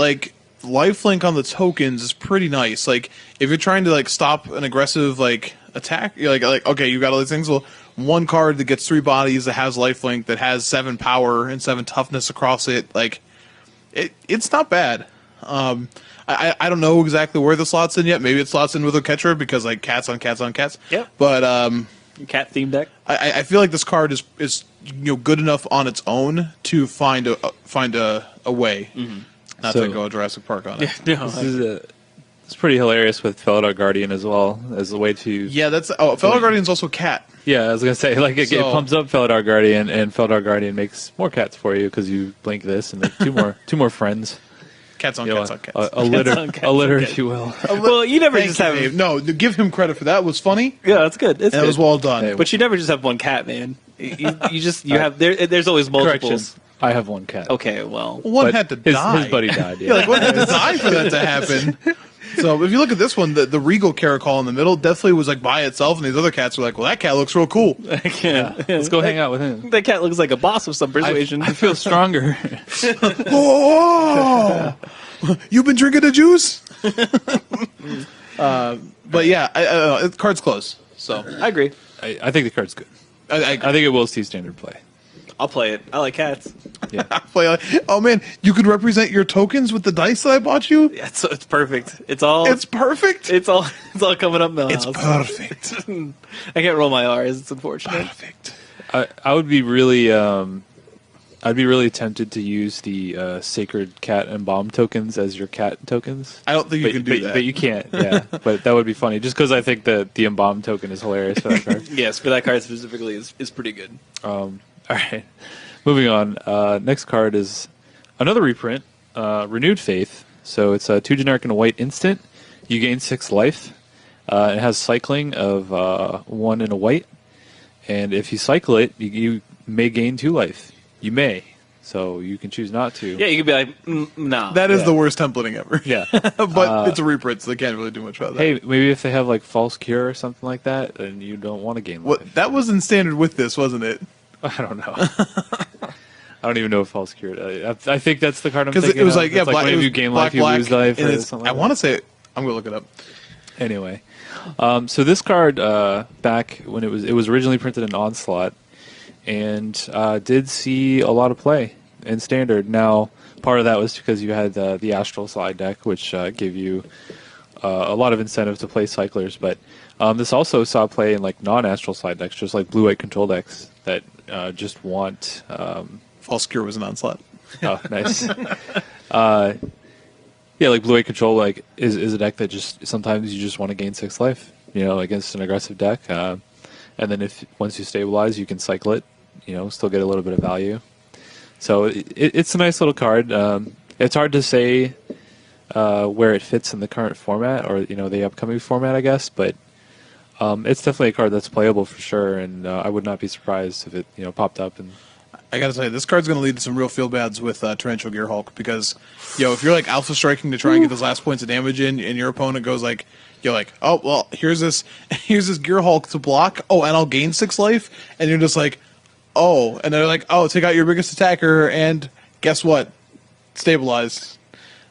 lifelink on the tokens is pretty nice. If you're trying to stop an aggressive attack, you're okay, you got all these things. Well, one card that gets 3 bodies that has lifelink that has 7 power and 7 toughness across it, it's not bad. I don't know exactly where the slot's in yet. Maybe it slots in with Oketra because cats on cats on cats. Yeah. But cat theme deck. I feel like this card is good enough on its own to find a way. Mm-hmm. Not to go Jurassic Park on it. It's pretty hilarious with Felidar Guardian as well as a way to. Yeah, Felidar Guardian's also cat. Yeah, I was gonna say it pumps up Felidar Guardian, and Felidar Guardian makes more cats for you because you blink this and two more friends. Cats on You know, cats on cats. a litter, on cats a litter, on if you will. Well, you never Thank just you, have. Dave. No, give him credit for that. It was funny. Yeah, that's good. It's And good. it was well done. Hey, But you never just have one cat, man. You have there's always Correction. multiples. I have one cat. Okay, well, one But had to his, die. His buddy died. Yeah, Yeah. like one had to die for that to happen. So if you look at this one, the Regal Caracol in the middle definitely was like by itself, and these other cats were like, "Well, that cat looks real cool." yeah. Let's go hang out with him. That cat looks like a boss of some persuasion. I feel stronger. Oh, you've been drinking the juice. But yeah, the card's close. So I agree. I think the card's good. I I think it will see standard play. I'll play it. I like cats. Yeah. play like, oh man, you could represent your tokens with the dice that I bought you. Yeah, it's perfect. It's all It's perfect. it's all coming up now. It's perfect. I can't roll my R's. It's unfortunate. Perfect. I would be really I'd be really tempted to use the Sacred Cat and Bomb tokens as your cat tokens. I don't think you can do that. But you can't, yeah. But that would be funny, just because I think that the Embalm token is hilarious for that card. Yes, for that card specifically is pretty good. All right, moving on. Next card is another reprint, Renewed Faith. So it's a 2 generic and a white instant. You gain 6 life. It has cycling of 1 and a white. And if you cycle it, you may gain 2 life. You may. So you can choose not to. Yeah, you could be like, no. That is Yeah. the worst templating ever. Yeah. But it's a reprint, so they can't really do much about that. Hey, maybe if they have like False Cure or something like that, then you don't want to gain life. What that was in standard with this, wasn't it? I don't know. I don't even know if False Cure. I think that's the card I'm Because thinking it was of. like, yeah, It's like black, whenever it was you gain black, life, you black, lose life, and or it's- something I like want that. to say it. I'm gonna look it up. Anyway, so this card back when it was originally printed in Onslaught, and did see a lot of play in Standard. Now, part of that was because you had the Astral Slide deck, which gave you a lot of incentive to play cyclers. But this also saw play in like non-Astral Slide decks, just like blue-white control decks that just want. False Cure was an onslaught. Oh, nice. Yeah, like blue-white control like is a deck that just sometimes you just want to gain 6 life, against an aggressive deck. And then once you stabilize, you can cycle it, still get a little bit of value. So it's a nice little card. It's hard to say where it fits in the current format or the upcoming format, I guess, but it's definitely a card that's playable for sure, and I would not be surprised if it popped up. And I gotta tell you, this card's gonna lead to some real field bads with Torrential Gearhulk because, if you're like alpha striking to try and get those last points of damage in, and your opponent goes like, you're like, oh well, here's this Gearhulk to block. Oh, and I'll gain 6 life, and you're just like, oh, and they're like, oh, take out your biggest attacker, and guess what? Stabilize.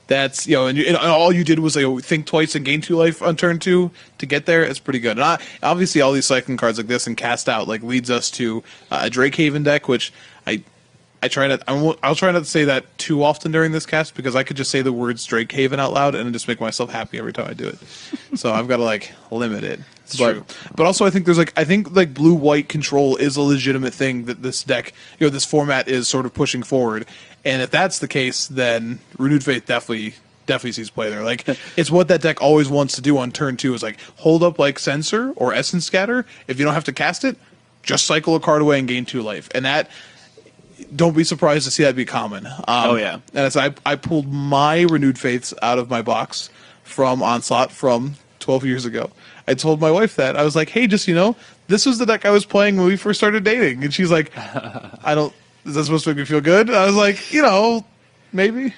That's and all you did was think twice and gain 2 life on turn 2 to get there. It's pretty good. And obviously, all these cycling cards like this and Cast Out leads us to a Drakehaven deck, which I'll try not to say that too often during this cast because I could just say the words Drakehaven out loud and just make myself happy every time I do it. So I've got to limit it. True. But also I think there's blue white control is a legitimate thing that this deck this format is sort of pushing forward. And if that's the case, then Renewed Faith definitely sees play there. It's what that deck always wants to do on turn 2 is hold up Censor or Essence Scatter. If you don't have to cast it, just cycle a card away and gain 2 life. And that, don't be surprised to see that be common. Oh yeah. And as I pulled my Renewed Faiths out of my box from Onslaught from 12 years ago. I told my wife that. I was like, hey, just this was the deck I was playing when we first started dating. And she's like, is that supposed to make me feel good? I was like, maybe.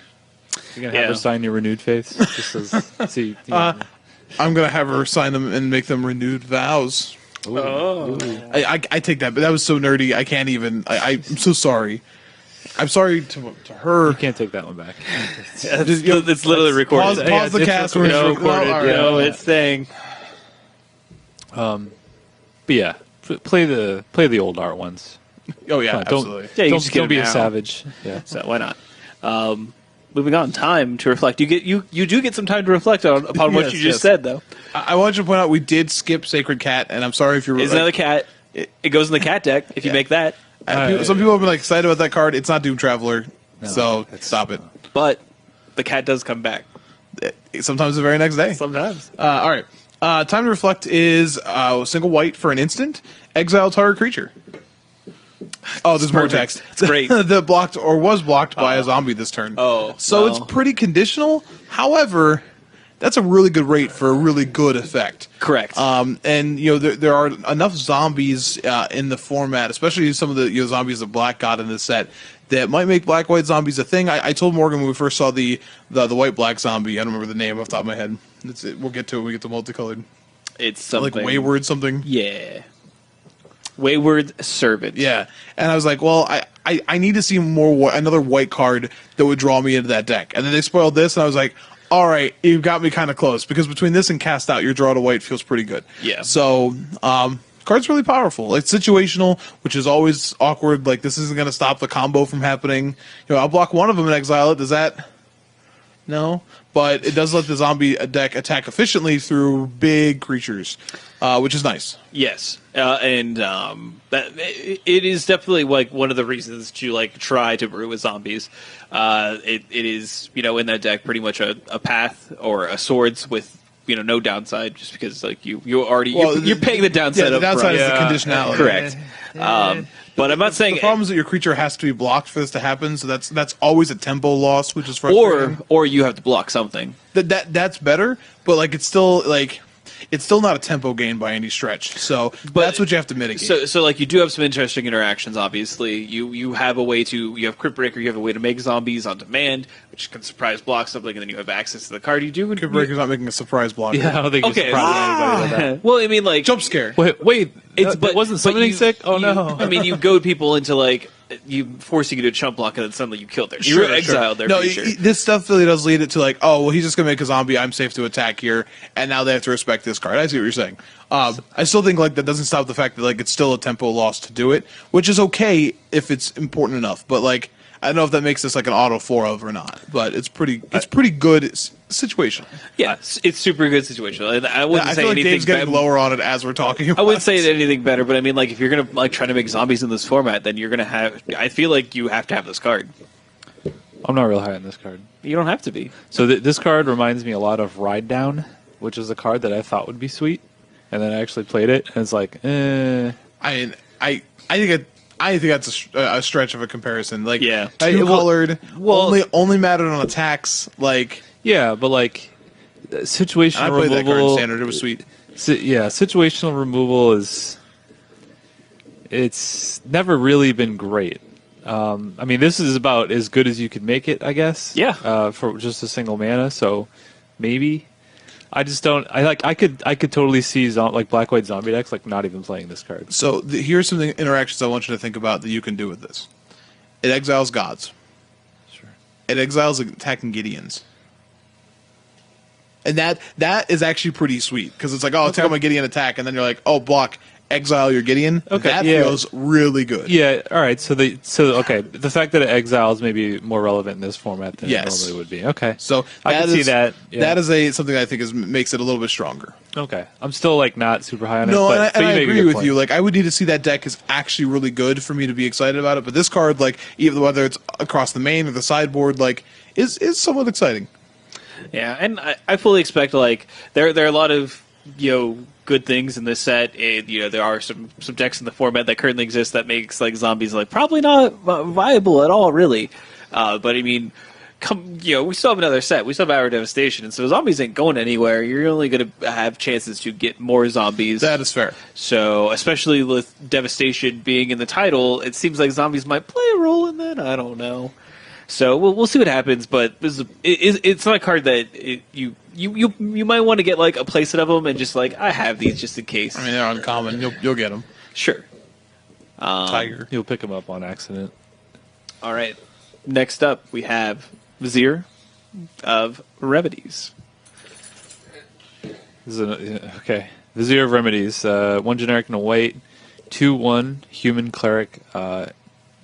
you're gonna have her sign your Renewed Faith. Just as, see. I'm going to have her sign them and make them renewed vows. Oh. I take that, but that was so nerdy. I can't even. I'm so sorry. I'm sorry to her. You can't take that one back. It's literally recorded. Pause the cast. It's We're recorded. all right. It's saying. But yeah, play the old art ones. Oh yeah, Don't- absolutely. Yeah, you don't just get don't be them a now. savage. Yeah. So why not? Moving on, time to reflect. You do get some time to reflect upon what Yes, you just yes. said, though. I want you to point out we did skip Sacred Cat, and I'm sorry if you're. It's another cat. It goes in the cat deck if you Yeah. make that. Some people have been excited about that card. It's not Doom Traveler, so stop it. But the cat does come back Sometimes the very next day. sometimes. All right. Time to reflect is single white for an instant. Exile target creature. Oh, there's more perfect. text. It's great. The blocked or was blocked by a zombie this turn. Oh, so well. it's pretty conditional. However, that's a really good rate for a really good effect. Correct. And there are enough zombies in the format, especially some of the zombies that Black got in this set, that might make black-white zombies a thing. I told Morgan when we first saw the white-black zombie. I don't remember the name off the top of my head. We'll get to it when we get to multicolored. It's something Like Wayward something. Yeah. Wayward Servant. Yeah, and I was like, well, I need to see another white card that would draw me into that deck. And then they spoiled this, and I was like, all right, you got me kind of close, because between this and Cast Out, your draw to white feels pretty good. Yeah. So, card's really powerful. It's situational, which is always awkward. Like, this isn't going to stop the combo from happening. I'll block one of them and exile it. Does that... No, but it does let the zombie deck attack efficiently through big creatures, which is nice. Yes, and that it is definitely like one of the reasons to like try to brew with zombies. It is in that deck pretty much a path or a swords with no downside, just because like you already you're paying the downside. Yeah, the downside is the conditionality. Correct. But I'm not saying the problem is that your creature has to be blocked for this to happen, so that's always a tempo loss, which is frustrating. Or you have to block something. That's better, but like it's still not a tempo gain by any stretch. So that's what you have to mitigate. So like you do have some interesting interactions. Obviously, you have a way to Crypt Breaker. You have a way to make zombies on demand, which can surprise block something, and then you have access to the card. You do. Crypt Breaker's not making a surprise block. Yeah, I don't think you're surprising anybody with that. Well, I mean, like Jump scare. Wait, but wasn't summoning sick? Oh you, no! I mean, you goad people into like forcing you to chump block, and then suddenly you killed their. You exiled their creature. This stuff really does lead it to like, oh well, he's just gonna make a zombie. I'm safe to attack here, and now they have to respect this card. I see what you're saying. I still think like that doesn't stop the fact that like it's still a tempo loss to do it, which is okay if it's important enough. But like, I don't know if that makes this like an auto 4 of or not. But it's pretty good situation. Yeah, it's super good situation. I wouldn't I say feel like anything Dave's getting lower on it as we're talking about I wouldn't say anything better, but I mean, like, if you're gonna like try to make zombies in this format, then you're gonna have. I feel like you have to have this card. I'm not real high on this card. You don't have to be. So this card reminds me a lot of Ride Down, which is a card that I thought would be sweet, and then I actually played it, and it's like, eh. I think that's a stretch of a comparison. Like, Yeah. two colored, only mattered on attacks. Like, Yeah, but like situational I played that card in removal. standard. It was sweet. Situational removal it's never really been great. I mean, this is about as good as you could make it, I guess. Yeah. For just a single mana, so maybe. I just don't. I could totally see like black white zombie decks like not even playing this card. So here's some interactions I want you to think about that you can do with this. It exiles gods. Sure. It exiles attacking Gideons. And that is actually pretty sweet because it's like, oh, attack my Gideon attack, and then you're like, oh, block, exile your Gideon. Okay, that yeah. feels really good. Yeah. All right. So okay. The fact that it exiles may be more relevant in this format than it normally would be. Okay. So I can see that. Yeah. That is something I think makes it a little bit stronger. Okay. I'm still like not super high on it. No, but and I you make a agree good with point. you. Like, I would need to see that deck is actually really good for me to be excited about it. But this card, like, even whether it's across the main or the sideboard, like, is somewhat exciting. Yeah, and I fully expect like there are a lot of good things in this set. And, there are some decks in the format that currently exist that makes like zombies like probably not viable at all, really. But I mean, we still have another set. We still have Hour Devastation, and so zombies ain't going anywhere. You're only going to have chances to get more zombies. That is fair. So, especially with Devastation being in the title, it seems like zombies might play a role in that. I don't know. So we'll see what happens, but it's not a card that you might want to get like a playset of them and just like I have these just in case. I mean, they're uncommon. You'll get them. Sure. Tiger. You'll pick them up on accident. All right. Next up, we have Vizier of Remedies. Okay. Vizier of Remedies. 1 generic and a white. 2/1 human cleric.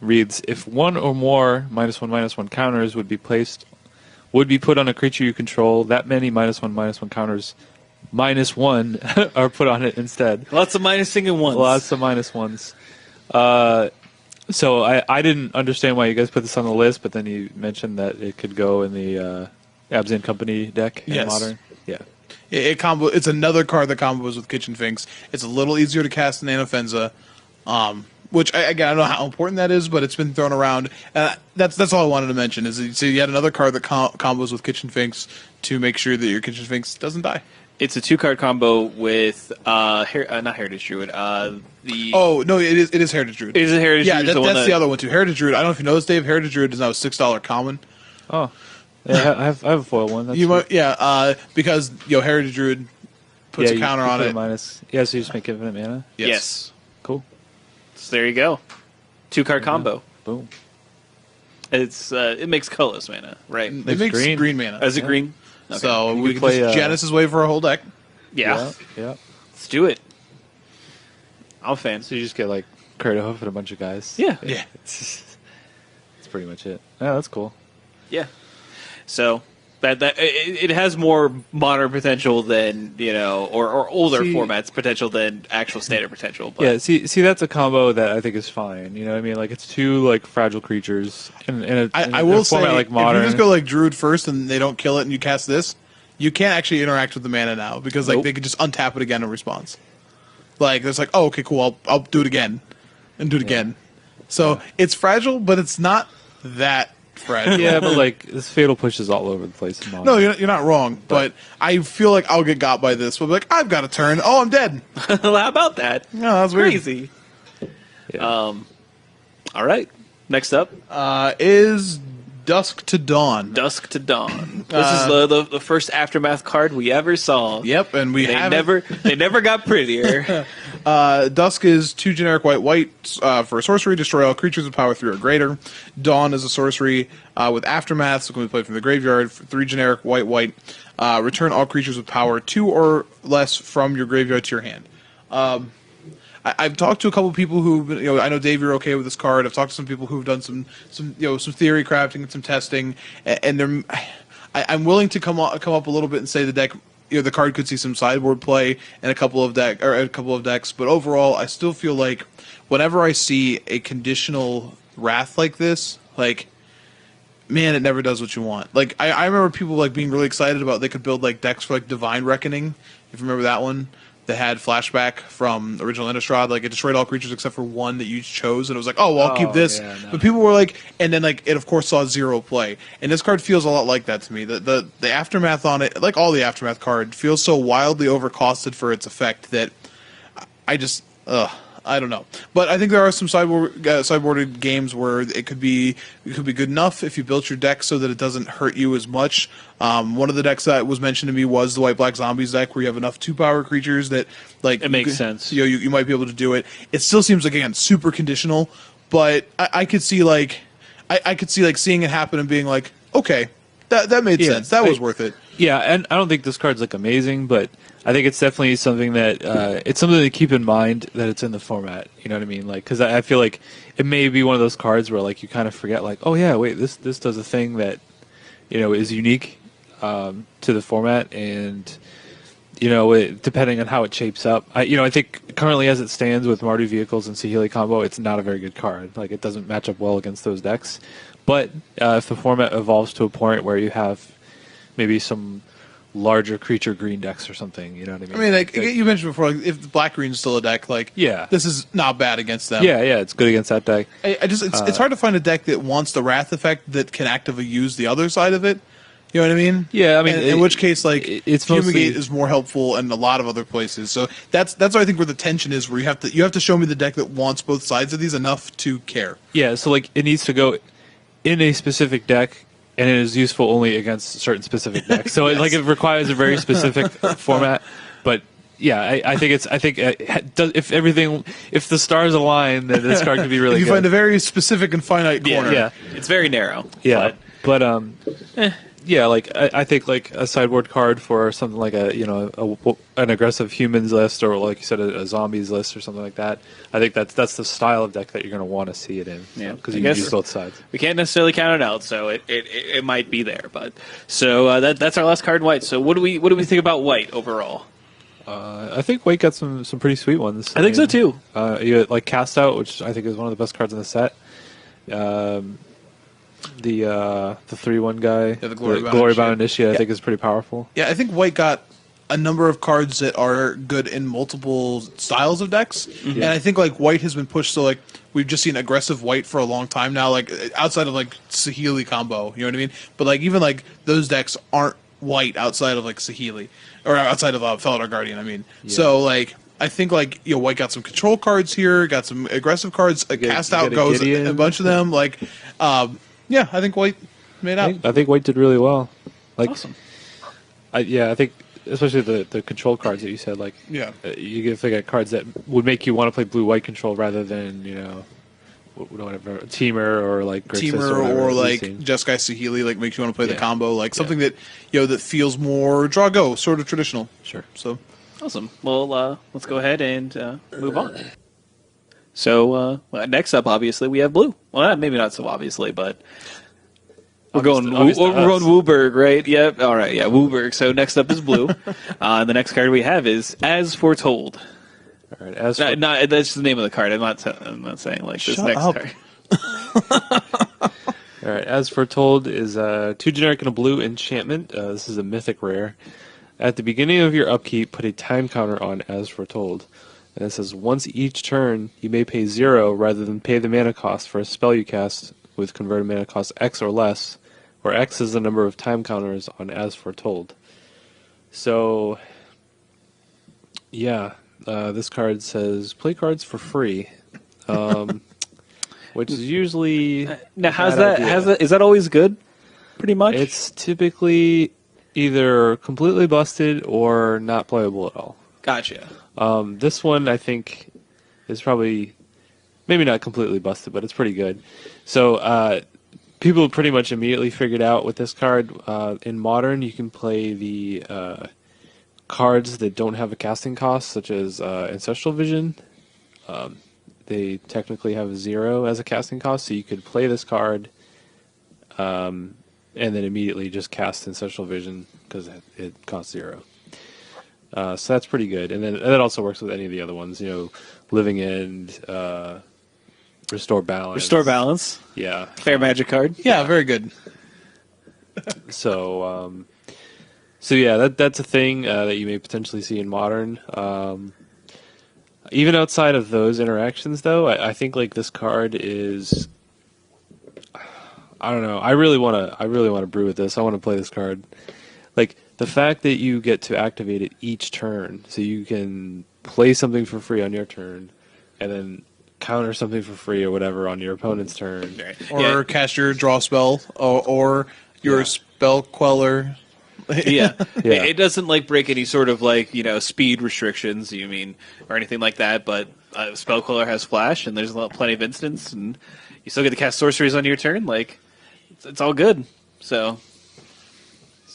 Reads, if one or more -1/-1 counters would be put on a creature you control, that many -1/-1 counters -1 are put on it instead. Lots of minusing and ones. Lots of -1s. So I didn't understand why you guys put this on the list, but then you mentioned that it could go in the Abzan Company deck in Modern. Yeah. It's another card that combos with Kitchen Finks. It's a little easier to cast than Anafenza. which again I don't know how important that is, but it's been thrown around. That's all I wanted to mention. Is so you had another card that combos with Kitchen Finks to make sure that your Kitchen Finks doesn't die. It's a 2-card combo with not Heritage Druid. Oh no, it is Heritage Druid. Is it Heritage Druid? Yeah, that's the other one too. Heritage Druid. I don't know if you know this, Dave. Heritage Druid is now a $6 common. Oh, yeah, I have a foil one. That's Because Heritage Druid puts a counter on it. Minus. Yeah, so you just make infinite mana. Yes. Cool. So there you go. 2-card combo. Boom. It makes colorless mana, right? It makes green mana. Is it green? Okay. So we can play Genesis Wave for our whole deck. Yeah. Yeah. Let's do it. I'm a fan. So you just get like Cradle Hoof and a bunch of guys. Yeah. That's pretty much it. Yeah, that's cool. Yeah. So it has more modern potential than or older formats potential than actual standard potential. But yeah, see, that's a combo that I think is fine. You know what I mean? Like it's two like fragile creatures in I will a format say, like modern. if you just go like Druid first and they don't kill it and you cast this, you can't actually interact with the mana now because like they could just untap it again in response. Like it's like, oh okay, cool, I'll do it again and do it again. So it's fragile, but it's not that fragile. Yeah, but like this Fatal Push is all over the place. In modern. No, you're not wrong, but I feel like I'll get got by this. But like, I've got a turn. Oh, I'm dead. How about that? No, that's weird. Crazy. Yeah. All right. Next up, is Dusk to Dawn. Dusk to Dawn. This is the first Aftermath card we ever saw. Yep, and they never got prettier. Dusk is 2 generic white for a sorcery. Destroy all creatures with power 3 or greater. Dawn is a sorcery with Aftermath, so can be played from the graveyard. 3 generic white. Return all creatures with power 2 or less from your graveyard to your hand. I've talked to a couple of people who, I know Dave, you're okay with this card. I've talked to some people who've done some theory crafting and some testing, and I'm willing to come up a little bit and say the deck, the card could see some sideboard play in a couple of decks, but overall, I still feel like whenever I see a conditional Wrath like this, like, man, it never does what you want. Like, I remember people like being really excited about they could build like decks for like Divine Reckoning, if you remember that one. That had flashback from original Innistrad, like it destroyed all creatures except for one that you chose, and it was like, oh, well, I'll keep this. Yeah, no. But people were like, and then like it of course saw 0 play, and this card feels a lot like that to me. The Aftermath on it, like all the Aftermath card, feels so wildly overcosted for its effect that I just, I don't know. But I think there are some sideboarded games where it could be good enough if you built your deck so that it doesn't hurt you as much. One of the decks that was mentioned to me was the White Black Zombies deck, where you have enough 2-power creatures that like it makes sense. You might be able to do it. It still seems like again super conditional, but I could see like seeing it happen and being like, okay, that made sense. That was worth it. Yeah, and I don't think this card's like amazing, but I think it's definitely something that it's something to keep in mind that it's in the format. You know what I mean? Like, because I feel like it may be one of those cards where like you kind of forget, like, oh yeah, wait, this does a thing that is unique to the format, and depending on how it shapes up, I think currently as it stands with Mardu Vehicles and Saheeli combo, it's not a very good card. Like, it doesn't match up well against those decks. But if the format evolves to a point where you have maybe some larger creature green decks or something, you know what I mean? I mean, like you mentioned before, like, if black green's still a deck, like this is not bad against them. Yeah, it's good against that deck. It's hard to find a deck that wants the Wrath effect that can actively use the other side of it. You know what I mean? Yeah, I mean, in which case, like, it's Fumigate is more helpful in a lot of other places. So that's why I think where the tension is, where you have to show me the deck that wants both sides of these enough to care. Yeah, so like it needs to go in a specific deck, and it is useful only against certain specific decks. So Yes. it requires a very specific format. But yeah, I think if the stars align, then this card could be really If you good. find a very specific and finite corner. Yeah. It's very narrow. Yeah, but yeah, like I think like a sideboard card for something like an aggressive humans list, or like you said, a zombies list or something like that. I think that's the style of deck that you're going to want to see it in. Yeah, because I you can guess use both sides. We can't necessarily count it out, so it might be there. But so that's our last card in white. So what do we think about white overall? I think white got some pretty sweet ones. I think so too. You got, like, Cast Out, which I think is one of the best cards in the set. The 3/1 guy, Yeah, the Glory Bound Glory Initiate. Bound Initiate, I Yeah. think is pretty powerful. Yeah, I think white got a number of cards that are good in multiple styles of decks, and I think like white has been pushed. So like we've just seen aggressive white for a long time now, like outside of like Saheeli combo, you know what I mean? But like even like those decks aren't white outside of like Saheeli or outside of Felidar Guardian. I mean, so like. I think like white got some control cards here, got some aggressive cards. Cast out goes a bunch of them. Like, yeah, I think white made out. I think white did really well. Like, Awesome. I think especially the control cards that you said. Like, Yeah. You get to get cards that would make you want to play blue-white control rather than whatever Teamer or like Grixis Teamer or like Jeskai Saheeli like makes you want to play the combo. Like something that that feels more draw go sort of traditional. Sure. So. Awesome. Well, let's go ahead and move on. So next up, obviously, we have blue. Well, maybe not so obviously, but we're going Wooburg, right? Yep. All right. Yeah, Wooburg. So next up is blue. And the next card we have is As Foretold. All right. That's the name of the card. I'm not saying like this Shut next up. card. All right. As Foretold is 2 generic and a blue enchantment. This is a mythic rare. At the beginning of your upkeep, put a time counter on As Foretold. And it says, once each turn, you may pay 0 rather than pay the mana cost for a spell you cast with converted mana cost X or less, where X is the number of time counters on As Foretold. So, yeah, this card says, play cards for free, which is usually... Now, is that always good, pretty much? It's typically... either completely busted or not playable at all. Gotcha. This one, I think, is probably maybe not completely busted, but it's pretty good. So people pretty much immediately figured out with this card. In Modern, you can play the cards that don't have a casting cost, such as Ancestral Vision. They technically have 0 as a casting cost, so you could play this card and then immediately just cast Ancestral Vision because it costs 0. So that's pretty good. And then that also works with any of the other ones, Living End, Restore Balance. Restore Balance. Yeah. Fair Magic card. Yeah, very good. So yeah, that's a thing that you may potentially see in Modern. Even outside of those interactions, though, I think like this card is... I don't know. I really want to brew with this. I want to play this card. Like the fact that you get to activate it each turn, so you can play something for free on your turn, and then counter something for free or whatever on your opponent's turn, or cast your draw spell, or your spell queller. Yeah. It doesn't like break any sort of like speed restrictions. You mean or anything like that? But spell queller has flash, and there's plenty of instants, and you still get to cast sorceries on your turn. Like. It's all good. So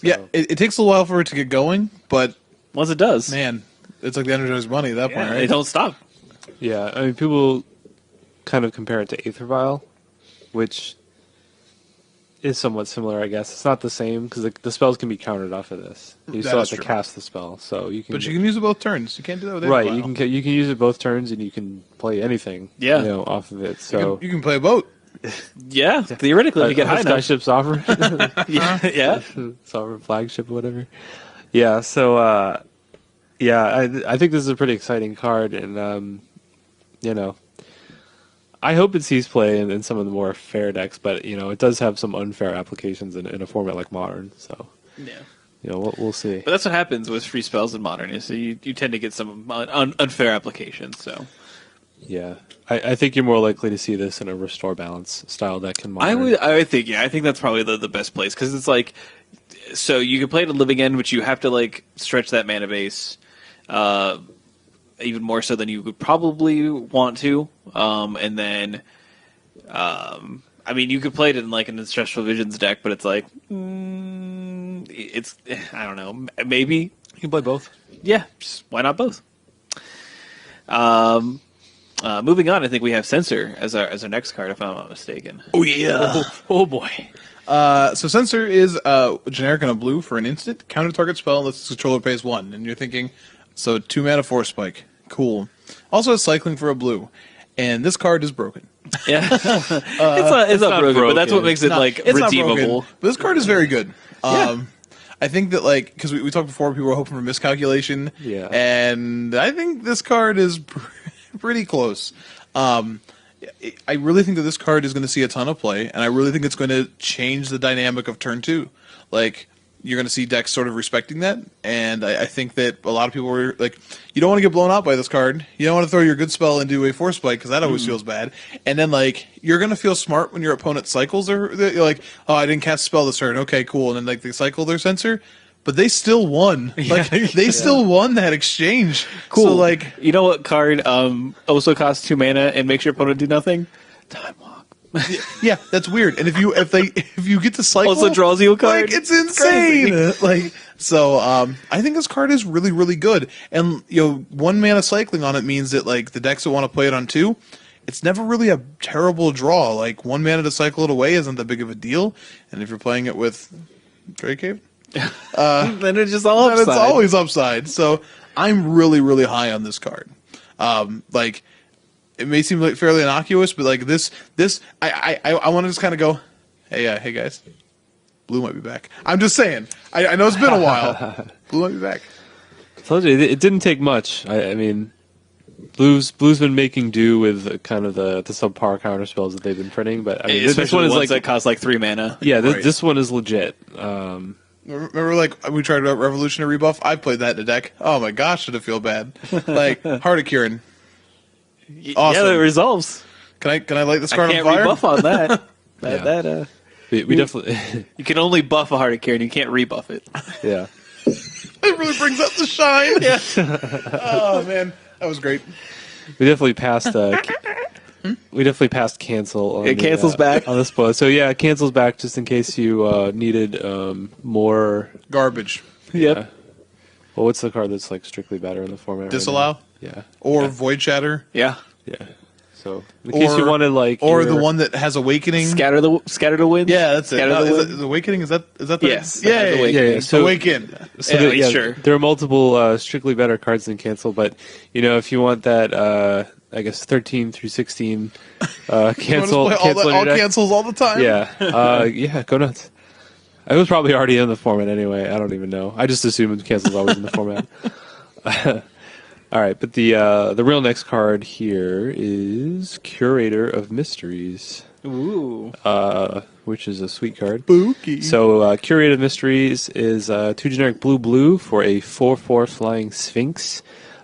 yeah, it takes a while for it to get going, but once it does, man, it's like the Energized Money at that point, right? They don't stop. Yeah, I mean, people kind of compare it to Aether Vial, which is somewhat similar, I guess. It's not the same because the spells can be countered off of this. You still have to cast the spell, so you can. But you can use it both turns. You can't do that with right. Aether Vial. You can use it both turns, and you can play anything. Off of it. So you can play a boat. Yeah, theoretically, if you get high enough. Skyship's offer. yeah. Sovereign flagship or whatever. Yeah, so, I think this is a pretty exciting card, and, I hope it sees play in some of the more fair decks, but, it does have some unfair applications in a format like Modern, so. Yeah. We'll see. But that's what happens with free spells in Modern, is you tend to get some unfair applications, so. Yeah, I think you're more likely to see this in a Restore Balance style deck in Modern. I think that's probably the best place because it's like, so you can play it at Living End, which you have to like stretch that mana base, even more so than you would probably want to, and then, I mean, you could play it in like an Ancestral Visions deck, but it's like, it's I don't know, maybe You can play both. Yeah, why not both? Moving on, I think we have Censor as our next card, if I'm not mistaken. Oh yeah. Oh boy. So Censor is generic and a blue for an instant. Counter target spell unless the controller pays 1. And you're thinking, so 2 mana Force Spike. Cool. Also has cycling for a blue. And this card is broken. Yeah. it's not broken, but that's what makes it like it's redeemable. not broken, but this card is very good. I think that like because we talked before, people were hoping for miscalculation. Yeah. And I think this card is pretty close. I really think that this card is going to see a ton of play, and I really think it's going to change the dynamic of turn 2. Like, you're going to see decks sort of respecting that, and I think that a lot of people were like, you don't want to get blown out by this card. You don't want to throw your good spell into a Force Spike, because that always feels bad. And then, like, you're going to feel smart when your opponent cycles, or you're like, oh, I didn't cast a spell this turn. Okay, cool. And then, like, they cycle their sensor. But they still won. Like they still won that exchange. Cool. So like, you know what card also costs 2 mana and makes your opponent do nothing? Time Walk. yeah, that's weird. And if you get to cycle, Also draws you a card. Like it's insane. Like so, I think this card is really really good. And 1 mana cycling on it means that like the decks that want to play it on 2, it's never really a terrible draw. Like 1 mana to cycle it away isn't that big of a deal. And if you're playing it with Drake then it's just all upside. It's always upside. So I'm really, really high on this card. Like it may seem like fairly innocuous, but like this, I want to just kind of go, hey guys, Blue might be back. I'm just saying. I know it's been a while. Blue might be back. I told you it didn't take much. I mean, Blue's been making do with kind of the subpar counter spells that they've been printing, but I mean, this one is like that costs like 3 mana. Yeah, Right. this one is legit. Remember, like we tried out Revolutionary Rebuff. I played that in a deck. Oh my gosh, did it feel bad? Like Heart of Kieran. Awesome. Yeah, it resolves. Can I light this card I can't on fire? rebuff on that. Yeah. We definitely, You can only buff a Heart of Kieran. You can't rebuff it. yeah. It really brings out the shine. Yeah. Oh man, that was great. We definitely passed. We definitely passed cancel. On It cancels back on this post. So yeah, cancels back just in case you needed more Garbage. Yep. Yeah. Well, what's the card that's like strictly better in the format? Disallow. Right now? Yeah. Or Void Shatter. Yeah. Yeah. So in case you wanted like or your- the one that has Awakening. Scatter the wind. Yeah, that's it. Scatter No, the is wind. it Awakening? Is that the Yes, Yeah, that has yeah, Awakening. Yeah. So Awaken. So Yeah, there, sure. there are multiple strictly better cards than cancel, but if you want that, I guess 13 through 16 cancel, Play cancel in all your deck. cancels all the time. Yeah, go nuts. It was probably already in the format anyway. I don't even know. I just assumed cancel's always in the format. All right, but the real next card here is Curator of Mysteries, Ooh. which is a sweet card. Spooky. So, Curator of Mysteries is 2 generic blue for a 4/4 flying Sphinx.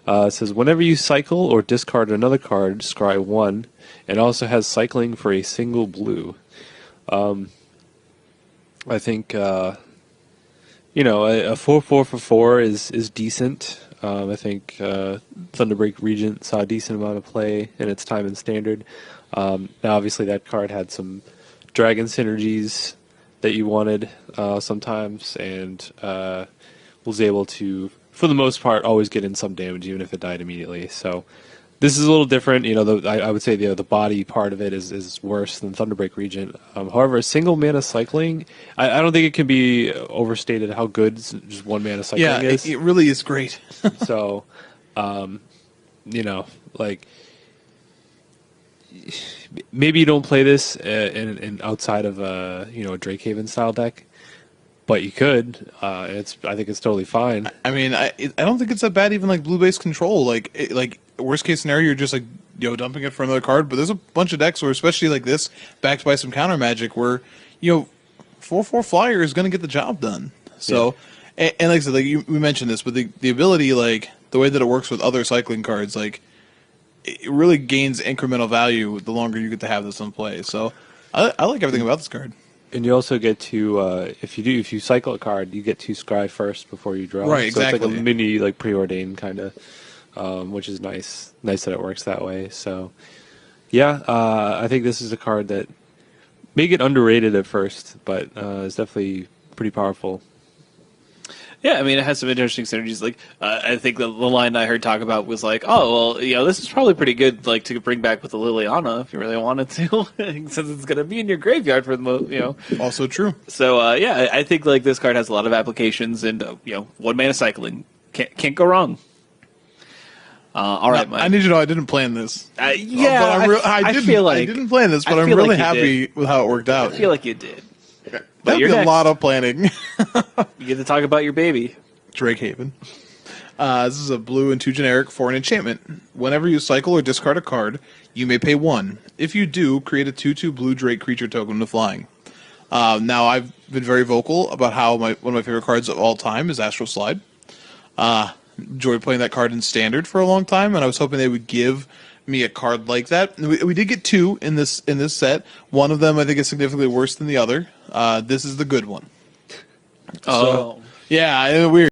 It says whenever you cycle or discard another card, scry 1, and also has cycling for a single blue. I think a 4/4 for 4 is decent. I think Thunderbreak Regent saw a decent amount of play in its time in Standard. Now, obviously, that card had some Dragon synergies that you wanted sometimes, and was able to, for the most part, always get in some damage, even if it died immediately. So this is a little different. I would say the body part of it is worse than Thunderbreak Regent. However, single mana cycling, I don't think it can be overstated how good just 1 mana cycling is. It really is great. So, like maybe you don't play this in outside of a Drakehaven style deck, but you could. I think it's totally fine. I mean, I don't think it's that bad. Even like blue based control, like worst case scenario, you're just like dumping it for another card. But there's a bunch of decks where, especially like this, backed by some counter magic, where 4/4 flyer is going to get the job done. So, and like I said, like we mentioned this, but the ability, like the way that it works with other cycling cards, like it really gains incremental value the longer you get to have this in play. So, I like everything about this card. And you also get to if you cycle a card, you get to scry first before you draw. Right, so exactly. it's like a mini like preordained kind of, which is nice. Nice that it works that way. So yeah, I think this is a card that may get underrated at first, but is definitely pretty powerful. Yeah, I mean, it has some interesting synergies. Like, I think the line I heard talk about was like, oh, well, this is probably pretty good, like, to bring back with the Liliana if you really wanted to, since it's going to be in your graveyard for the most, Also true. So, yeah, I think, like, this card has a lot of applications, and, 1 mana cycling. Can't go wrong. All right, Mike. I need you to know I didn't plan this. Yeah, But I feel like didn't plan this, but I I'm feel really like you happy with how it worked I out. feel like you did. That'd you're be a next. lot of planning. You get to talk about your baby. Drake Haven. This is a blue and 2 generic for an enchantment. Whenever you cycle or discard a card, you may pay 1. If you do, create a 2/2 blue Drake creature token to flying. Now, I've been very vocal about how one of my favorite cards of all time is Astral Slide. Enjoyed playing that card in Standard for a long time, and I was hoping they would give me a card like that. We did get 2 in this set. One of them I think is significantly worse than the other. This is the good one. Oh. Yeah, weird.